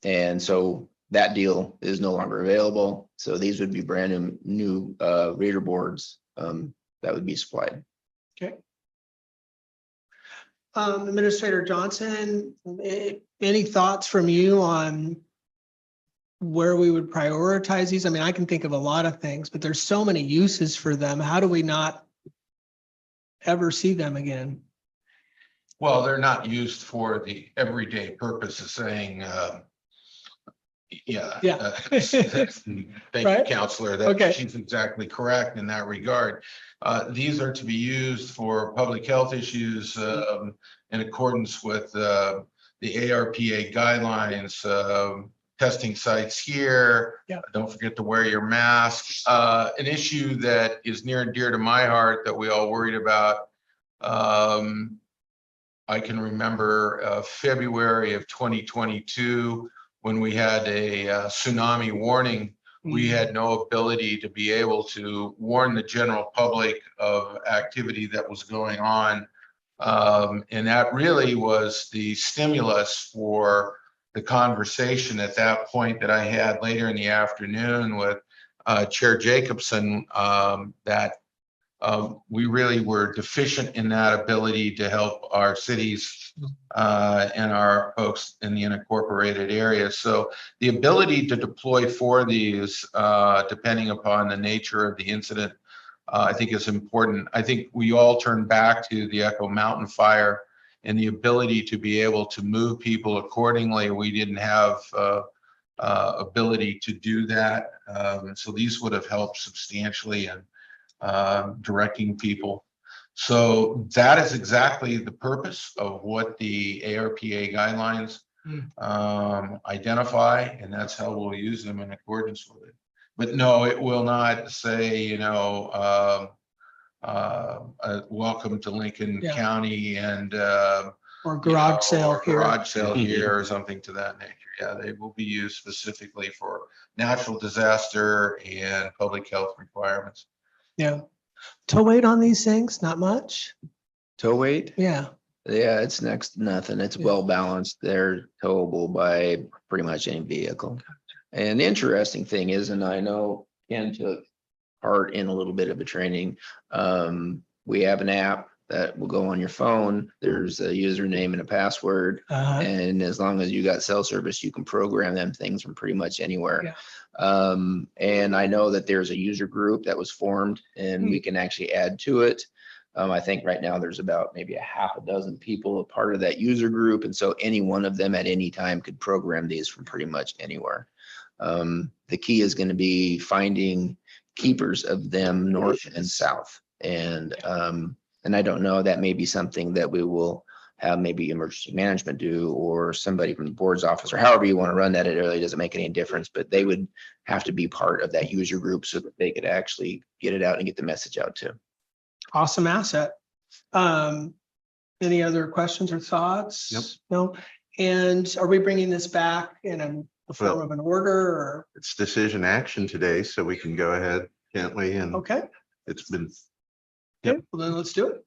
And so that deal is no longer available. So these would be brand new reader boards that would be supplied. Okay. Administrator Johnson, any thoughts from you on where we would prioritize these? I mean, I can think of a lot of things, but there's so many uses for them. How do we not ever see them again? Well, they're not used for the everyday purpose of saying, Yeah. thank you, Right? Counselor. Okay. That she's exactly correct in that regard. These are to be used for public health issues in accordance with the ARPA guidelines, testing sites here. Yeah. Don't forget to wear your mask. An issue that is near and dear to my heart that we all worried about. I can remember February of 2022 when we had a tsunami warning. We had no ability to be able to warn the general public of activity that was going on. And that really was the stimulus for the conversation at that point that I had later in the afternoon with Chair Jacobson, that we really were deficient in that ability to help our cities and our folks in the unincorporated area. So the ability to deploy for these, depending upon the nature of the incident, I think is important. I think we all turn back to the Echo Mountain fire and the ability to be able to move people accordingly. We didn't have ability to do that. So these would have helped substantially in directing people. So that is exactly the purpose of what the ARPA guidelines identify, and that's how we'll use them in accordance with it. But no, it will not say, welcome to Lincoln County and Or garage sale here. garage sale here or something to that nature. Yeah, they will be used specifically for natural disaster and public health requirements. Yeah. Tow weight on these things, not much. Tow weight? Yeah. Yeah, it's next to nothing. It's well balanced. They're towable by pretty much any vehicle. And the interesting thing is, and I know Ken took part in a little bit of a training. We have an app that will go on your phone. There's a username and a password. And as long as you got cell service, you can program them things from pretty much anywhere. Yeah. And I know that there's a user group that was formed and we can actually add to it. I think right now there's about maybe a half a dozen people a part of that user group. And so any one of them at any time could program these from pretty much anywhere. The key is going to be finding keepers of them north and south. And I don't know, that may be something that we will have maybe emergency management do, or somebody from the board's office, or however you want to run that. It really doesn't make any difference, but they would have to be part of that user group so that they could actually get it out and get the message out too. Awesome asset. Any other questions or thoughts? Nope. No. And are we bringing this back in the form Well- of an order or? It's decision action today, so we can go ahead, can't we? And Okay. it's been. Okay, well then let's do it.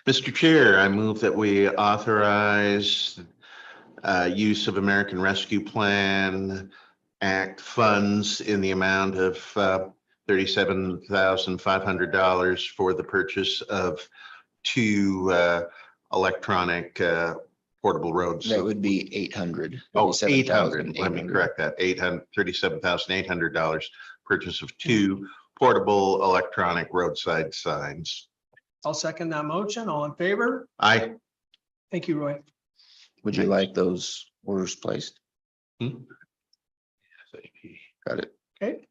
Mr. Chair, I move that we authorize use of American Rescue Plan Act funds in the amount of $37,500 for the purchase of 2 electronic portable roads. That would be 800. Oh, 800, let me 37,800. correct that, $37,800 purchase of 2 portable electronic roadside signs. I'll second that motion. All in favor? Aye. Thank you, Roy. Would you like those orders placed? Hmm? Got it. Okay,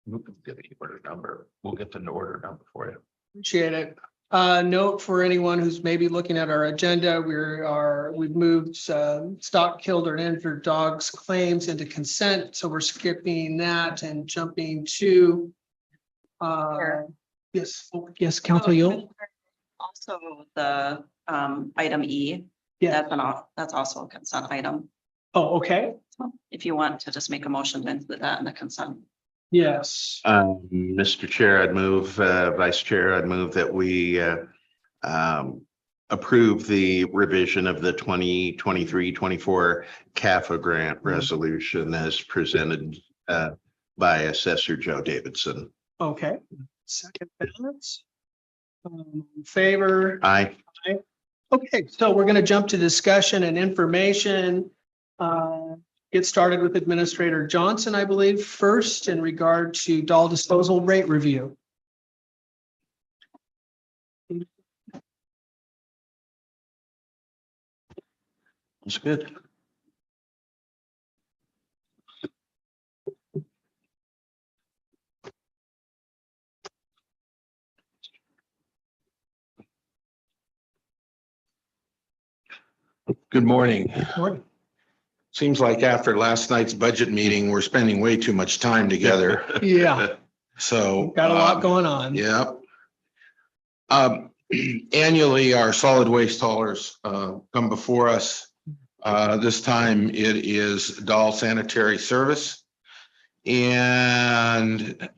We'll get the order number. We'll get the order number for you. appreciate it. Note for anyone who's maybe looking at our agenda, we've moved stock killed or injured dogs claims into consent. So we're skipping that and jumping to yes, Council Yule. Also, the item E, Yeah. that's also a consent item. Oh, okay. So if you want to just make a motion to include that in the consent. Yes. Mr. Chair, I'd move, Vice Chair, I'd move that we approve the revision of the 2023-24 CAFA grant resolution as presented by Assessor Joe Davidson. Okay. Second balance. In favor? Aye. Okay, so we're going to jump to discussion and information. Get started with Administrator Johnson, I believe, first in regard to doll disposal rate review. That's good. Good morning. Morning. Seems like after last night's budget meeting, we're spending way too much time together. Yeah, So. got a lot going on. Yeah. Annually, our solid waste haulers come before us. This time it is Dahl Sanitary Service. And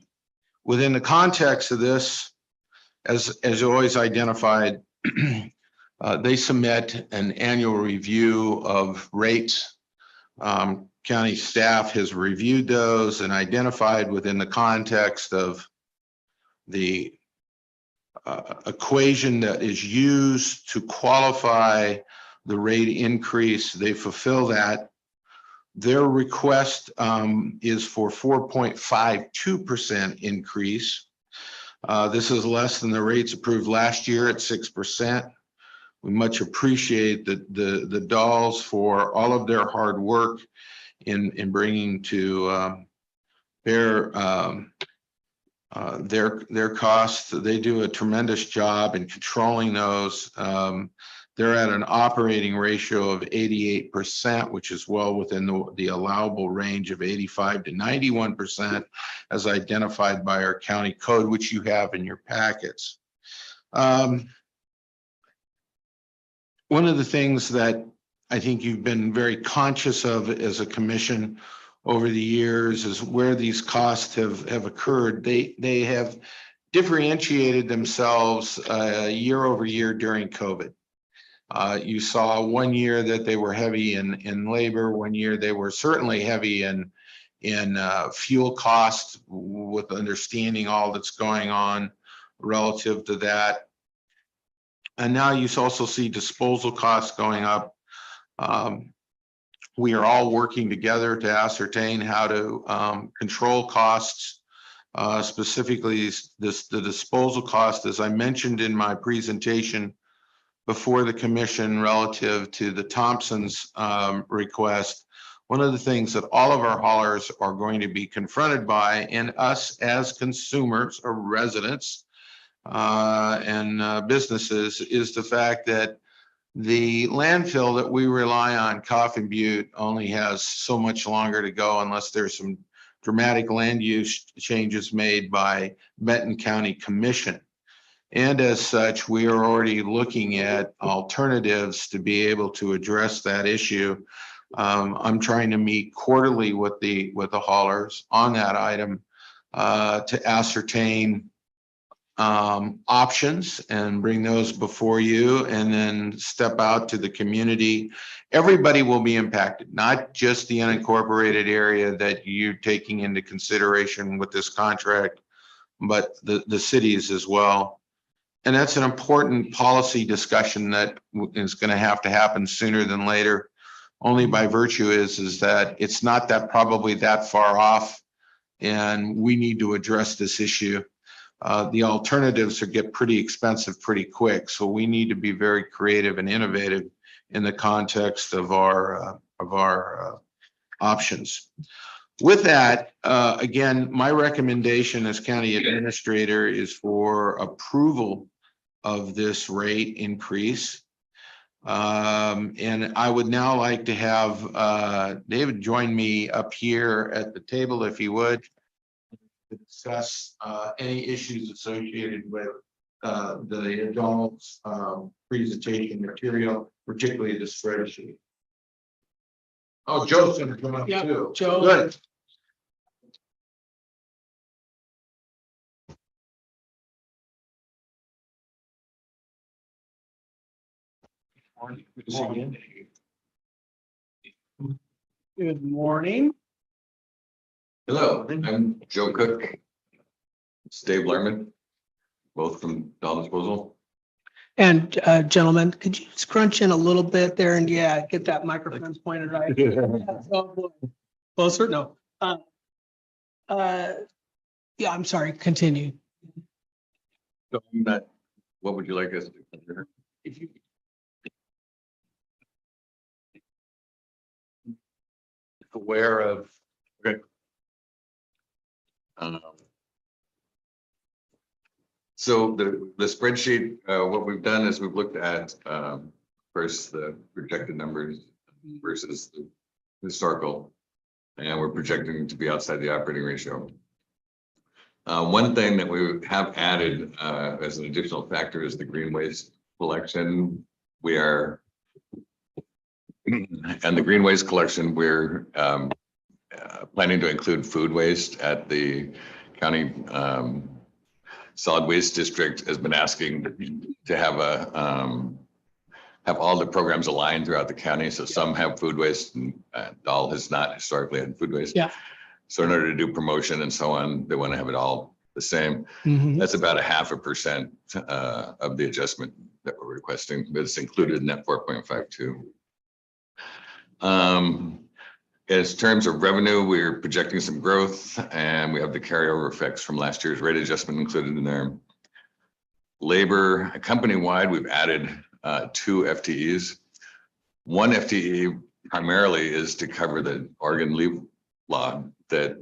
within the context of this, as always identified, they submit an annual review of rates. County staff has reviewed those and identified within the context of the equation that is used to qualify the rate increase. They fulfill that. Their request is for 4.52% increase. This is less than the rates approved last year at 6%. We much appreciate the Dahls for all of their hard work in bringing to bear their costs. They do a tremendous job in controlling those. They're at an operating ratio of 88%, which is well within the allowable range of 85 to 91%, as identified by our county code, which you have in your packets. One of the things that I think you've been very conscious of as a commission over the years is where these costs have occurred. They have differentiated themselves year over year during COVID. You saw one year that they were heavy in labor, one year they were certainly heavy in in fuel costs with understanding all that's going on relative to that. And now you also see disposal costs going up. We are all working together to ascertain how to control costs. Specifically, the disposal cost, as I mentioned in my presentation before the commission relative to the Thompson's request. One of the things that all of our haulers are going to be confronted by, and us as consumers or residents and businesses, is the fact that the landfill that we rely on, Coffin Butte, only has so much longer to go unless there's some dramatic land use changes made by Benton County Commission. And as such, we are already looking at alternatives to be able to address that issue. I'm trying to meet quarterly with the haulers on that item to ascertain options and bring those before you, and then step out to the community. Everybody will be impacted, not just the unincorporated area that you're taking into consideration with this contract, but the cities as well. And that's an important policy discussion that is going to happen sooner than later. Only by virtue is that it's not that probably that far off, and we need to address this issue. The alternatives get pretty expensive pretty quick, so we need to be very creative and innovative in the context of our options. With that, again, my recommendation as county administrator is for approval of this rate increase. And I would now like to have David join me up here at the table, if you would, to discuss any issues associated with the adults presentation material, particularly the spreadsheet. Oh, Joe's gonna come up too. Joe. Good. Good morning. Hello, I'm Joe Cook. It's Dave Lerman, both from Doll Disposal. And gentlemen, could you scrunch in a little bit there and get that microphone pointed right? Closer? No. Yeah, I'm sorry, continue. So I'm not, what would you like us to do? If you Aware of. Okay. So the spreadsheet, what we've done is we've looked at first the projected numbers versus the historical, and we're projecting to be outside the operating ratio. One thing that we have added as an additional factor is the green waste collection. We are, and the green waste collection, we're planning to include food waste at the county solid waste district has been asking to have have all the programs aligned throughout the county. So some have food waste and Doll has not historically had food waste. Yeah. So in order to do promotion and so on, they want to have it all the same. That's about 0.5% of the adjustment that we're requesting, but it's included in that 4.52. As terms of revenue, we're projecting some growth, and we have the carryover effects from last year's rate adjustment included in there. Labor, company-wide, we've added 2 FTEs. 1 FTE primarily is to cover the Oregon leave law that,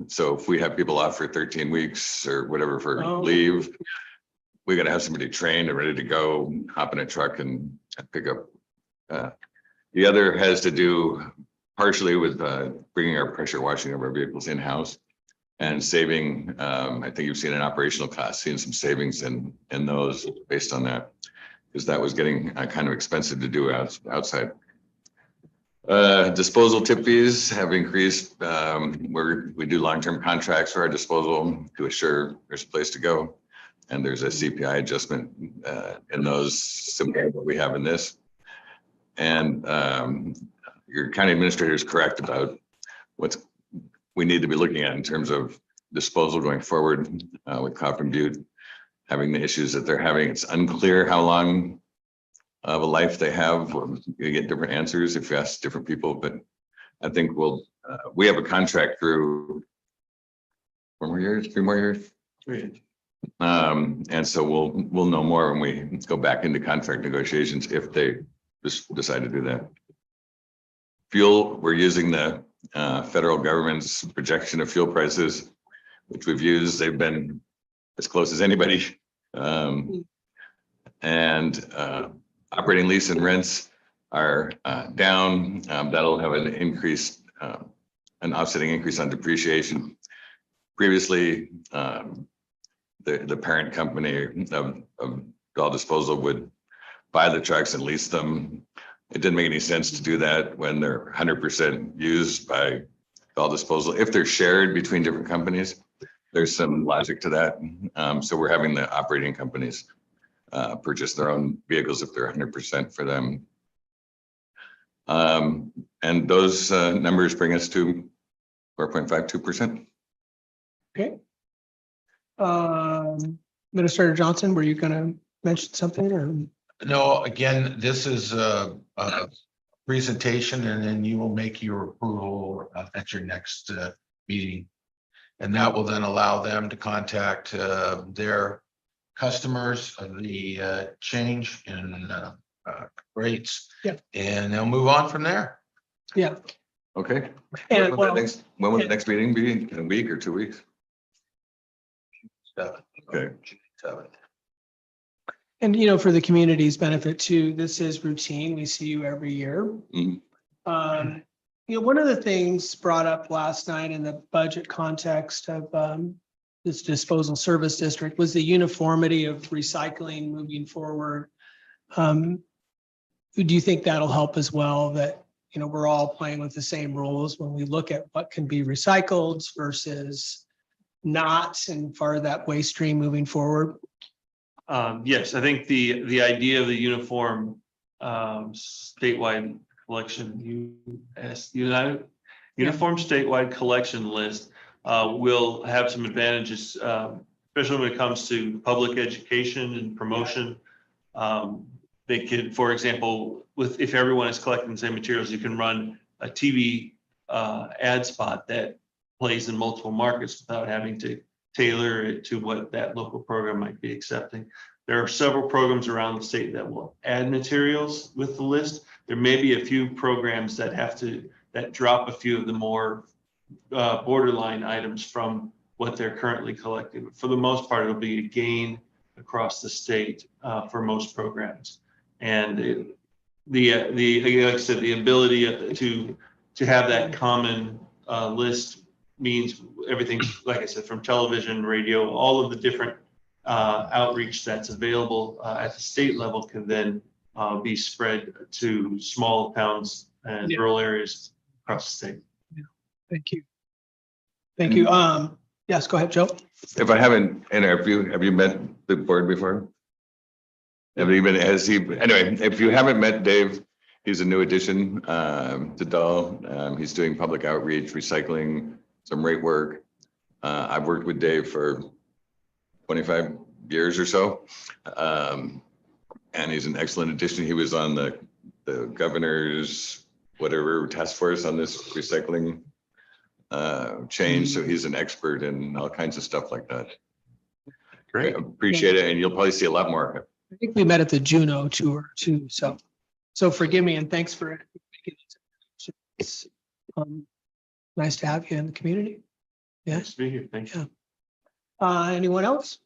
so if we have people off for 13 weeks or whatever for leave, we got to have somebody trained and ready to go, hop in a truck and pick up. The other has to do partially with bringing our pressure washing of our vehicles in-house and saving, I think you've seen an operational cost, seeing some savings in those based on that, because that was getting kind of expensive to do outside. Disposal tip fees have increased. We do long-term contracts for our disposal to assure there's a place to go. And there's a CPI adjustment in those similar to what we have in this. And your county administrator is correct about what's we need to be looking at in terms of disposal going forward with Coffin Butte having the issues that they're having. It's unclear how long of a life they have. You get different answers if you ask different people, but I think we have a contract through 4 more years, 3 more years. And so we'll know more when we go back into contract negotiations if they just decide to do that. Fuel, we're using the federal government's projection of fuel prices, which we've used. They've been as close as anybody. And operating lease and rents are down. That'll have an increase, an offsetting increase on depreciation. Previously, the parent company of Dahl Disposal would buy the trucks and lease them. It didn't make any sense to do that when they're 100% used by Dahl Disposal. If they're shared between different companies, there's some logic to that. So we're having the operating companies purchase their own vehicles if they're 100% for them. And those numbers bring us to 4.52%. Okay. Administrator Johnson, were you going to mention something or? No, again, this is a presentation and then you will make your approval at your next meeting. And that will then allow them to contact their customers of the change in rates. Yeah. And they'll move on from there. Yeah. Okay. And When will the next meeting be? In a week or 2 weeks? Okay. And, you know, for the community's benefit too, this is routine. We see you every year. Mhm. You know, one of the things brought up last night in the budget context of this disposal service district was the uniformity of recycling moving forward. Do you think that'll help as well, that, you know, we're all playing with the same rules when we look at what can be recycled versus not, and for that waste stream moving forward? Yes, I think the idea of the uniform statewide collection, uniform statewide collection list will have some advantages, especially when it comes to public education and promotion. They could, for example, if everyone is collecting the same materials, you can run a TV ad spot that plays in multiple markets without having to tailor it to what that local program might be accepting. There are several programs around the state that will add materials with the list. There may be a few programs that drop a few of the more borderline items from what they're currently collecting. But for the most part, it'll be a gain across the state for most programs. And like I said, the ability to have that common list means everything, like I said, from television, radio, all of the different outreach that's available at the state level can then be spread to small towns and rural areas across the state. Yeah. Thank you. Thank you. Yes, go ahead, Joe. If I haven't, and have you met the board before? Anyway, if you haven't met Dave, he's a new addition to Dahl. He's doing public outreach, recycling, some rate work. I've worked with Dave for 25 years or so. And he's an excellent addition. He was on the governor's whatever task force on this recycling change. So he's an expert in all kinds of stuff like that. Great. Appreciate it. And you'll probably see a lot more of it. I think we met at the Juno tour too. So forgive me and thanks for making it. It's nice to have you in the community. Yeah. Nice to be here. Thank you. Anyone else?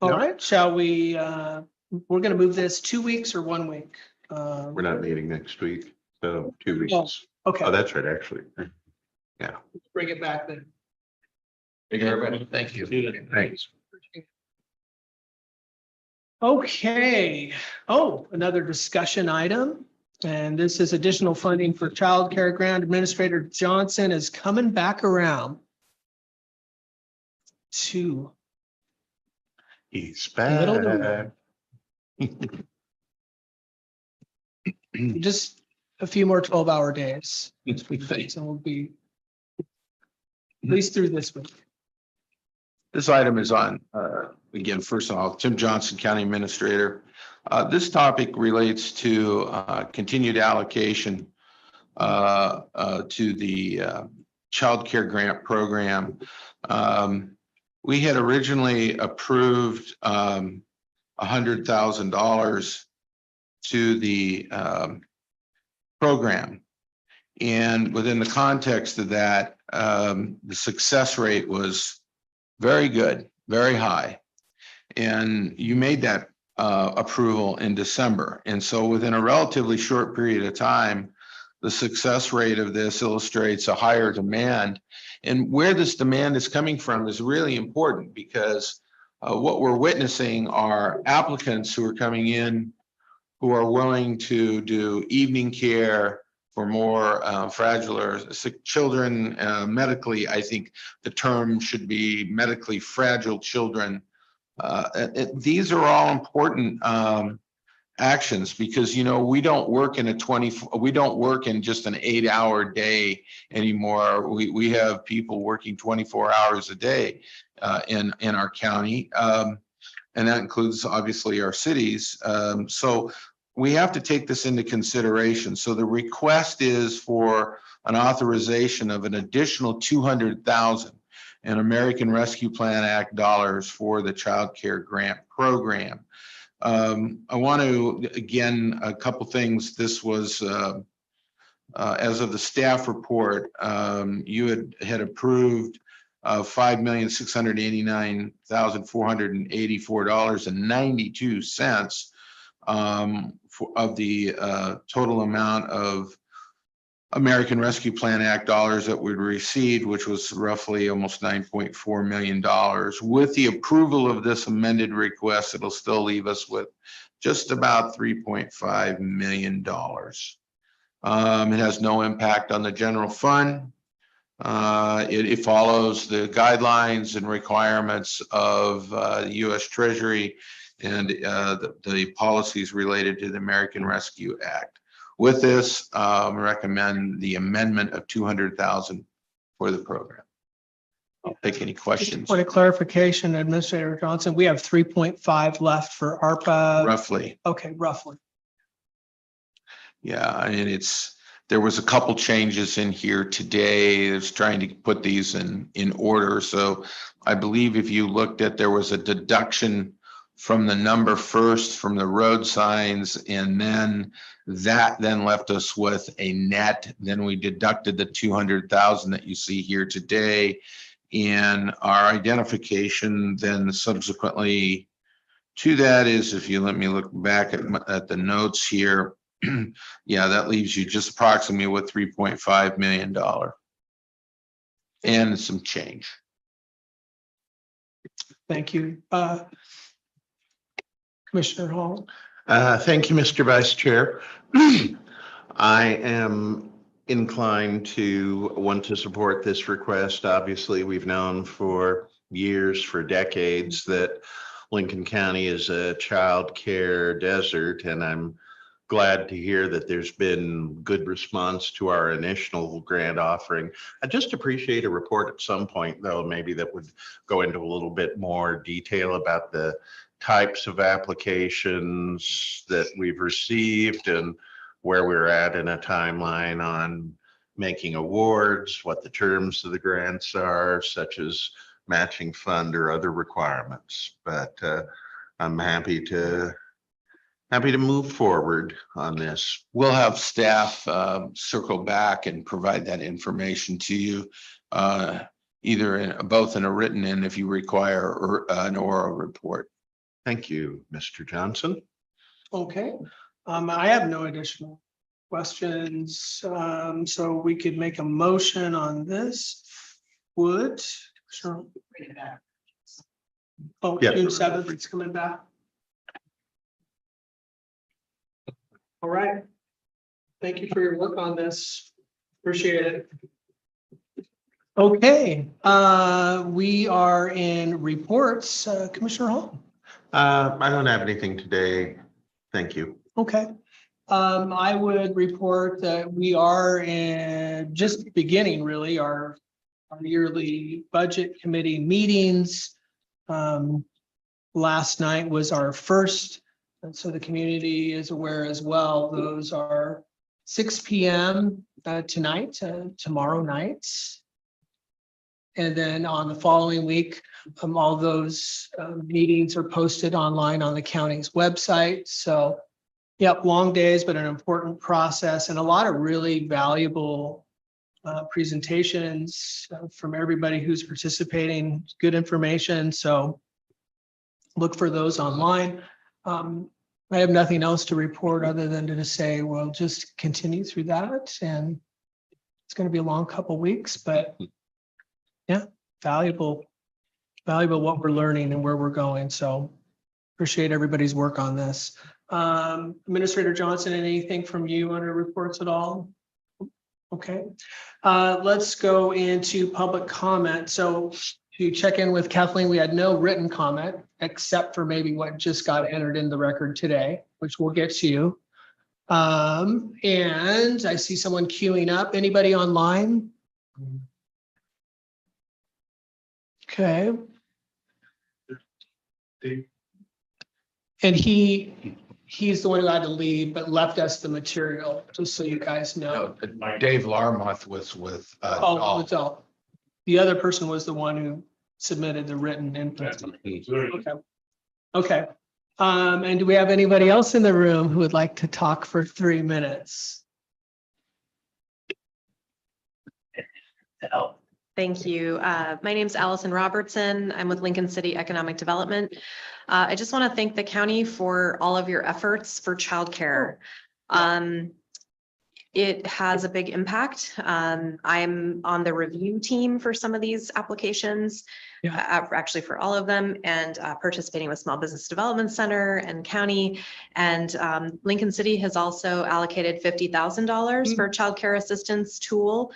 All right, shall we, we're going to move this 2 weeks or 1 week? We're not meeting next week, so 2 weeks. Oh, okay. Oh, that's right, actually. Yeah. Bring it back then. Thank you, everybody. Thank you. Thanks. Okay. Oh, another discussion item. And this is additional funding for childcare grant. Administrator Johnson is coming back around to. He's back. Just a few more 12-hour days. So we'll be at least through this week. This item is on, again, first of all, Tim Johnson, County Administrator. This topic relates to continued allocation to the Child Care Grant Program. We had originally approved $100,000 to the program. And within the context of that, the success rate was very good, very high. And you made that approval in December. And so within a relatively short period of time, the success rate of this illustrates a higher demand. And where this demand is coming from is really important, because what we're witnessing are applicants who are coming in who are willing to do evening care for more fragile or sick children. Medically, I think the term should be medically fragile children. These are all important actions, because, you know, we don't work in just an 8-hour day anymore. We have people working 24 hours a day in our county. And that includes obviously our cities. So we have to take this into consideration. So the request is for an authorization of an additional 200,000 in American Rescue Plan Act dollars for the Child Care Grant Program. I want to, again, a couple things. This was, as of the staff report, you had approved $5,689,484.92 of the total amount of American Rescue Plan Act dollars that we'd received, which was roughly almost $9.4 million. With the approval of this amended request, it'll still leave us with just about $3.5 million. It has no impact on the general fund. It follows the guidelines and requirements of the U.S. Treasury and the policies related to the American Rescue Act. With this, recommend the amendment of 200,000 for the program. I'll take any questions. Point of clarification, Administrator Johnson, we have 3.5 left for ARPA. Roughly. Okay, roughly. Yeah, and there was a couple changes in here today. It's trying to put these in order. So I believe if you looked at, there was a deduction from the number first from the road signs, and then that then left us with a net. Then we deducted the 200,000 that you see here today. And our identification then subsequently to that is, if you let me look back at the notes here, yeah, that leaves you just approximately with $3.5 million and some change. Thank you. Commissioner Hall. Thank you, Mr. Vice Chair. I am inclined to want to support this request. Obviously, we've known for years, for decades, that Lincoln County is a child care desert, and I'm glad to hear that there's been good response to our initial grant offering. I just appreciate a report at some point, though, maybe that would go into a little bit more detail about the types of applications that we've received and where we're at in a timeline on making awards, what the terms of the grants are, such as matching fund or other requirements. But I'm happy to move forward on this. We'll have staff circle back and provide that information to you, either both in a written and if you require an oral report. Thank you, Mr. Johnson. Okay, I have no additional questions. So we could make a motion on this. Would, sure. Oh, Yeah. June 7th, it's coming back. All right. Thank you for your work on this. Appreciate it. Okay, we are in reports. Commissioner Hall. I don't have anything today. Thank you. Okay. I would report that we are just beginning really our yearly budget committee meetings. Last night was our first, and so the community is aware as well. Those are 6 p.m. Tonight, tomorrow night. And then on the following week, all those meetings are posted online on the county's website. So, yep, long days, but an important process and a lot of really valuable presentations from everybody who's participating, good information. So look for those online. I have nothing else to report other than to say, we'll just continue through that. And it's going to be a long couple of weeks, but yeah, valuable what we're learning and where we're going. So appreciate everybody's work on this. Administrator Johnson, anything from you on your reports at all? Okay, let's go into public comment. So to check in with Kathleen, we had no written comment except for maybe what just got entered in the record today, which we'll get to you. And I see someone queuing up. Anybody online? Okay. And he's the one who had to leave, but left us the material, just so you guys know. Dave Larmoth was with. Oh, it's all. The other person was the one who submitted the written input. Okay. Okay. And do we have anybody else in the room who would like to talk for 3 minutes? Thank you. My name's Allison Robertson. I'm with Lincoln City Economic Development. I just want to thank the county for all of your efforts for childcare. It has a big impact. I'm on the review team for some of these applications, actually for all of them, and participating with Small Business Development Center and county. And Lincoln City has also allocated $50,000 for a childcare assistance tool.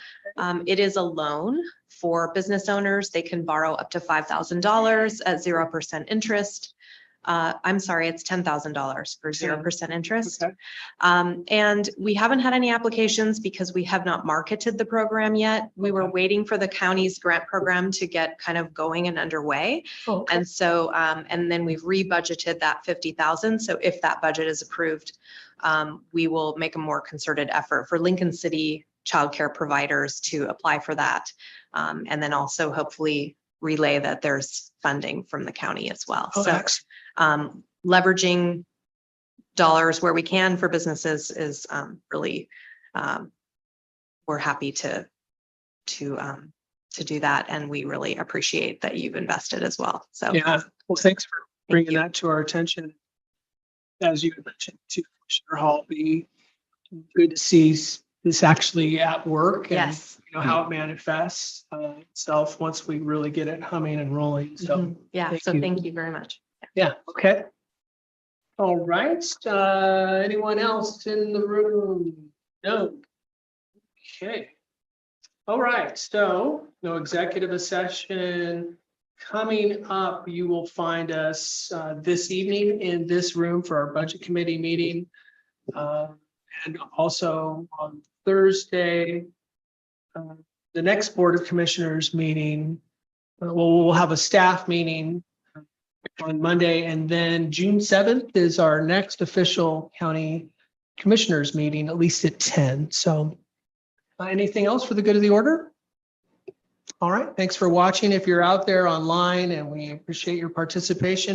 It is a loan for business owners. They can borrow up to $5,000 at 0% interest. I'm sorry, it's $10,000 for 0% interest. Okay. And we haven't had any applications because we have not marketed the program yet. We were waiting for the county's grant program to get kind of going and underway. Okay. And so, and then we've rebudgeted that 50,000. So if that budget is approved, we will make a more concerted effort for Lincoln City childcare providers to apply for that. And then also hopefully relay that there's funding from the county as well. So leveraging dollars where we can for businesses is really, we're happy to do that. And we really appreciate that you've invested as well. So yeah, well, thanks for bringing that to our attention. As you mentioned to Commissioner Hall, be good to see this actually at work. And, yes. You know, how it manifests itself once we really get it humming and rolling. So yeah, thank you very much. Yeah. Okay. All right. Anyone else in the room? No. Okay. All right. So no executive session coming up. You will find us this evening in this room for our budget committee meeting. And also on Thursday, the next Board of Commissioners meeting, we'll have a staff meeting on Monday, and then June 7th is our next official county commissioners meeting, at least at 10. So anything else for the good of the order? All right. Thanks for watching. If you're out there online, and we appreciate your participation.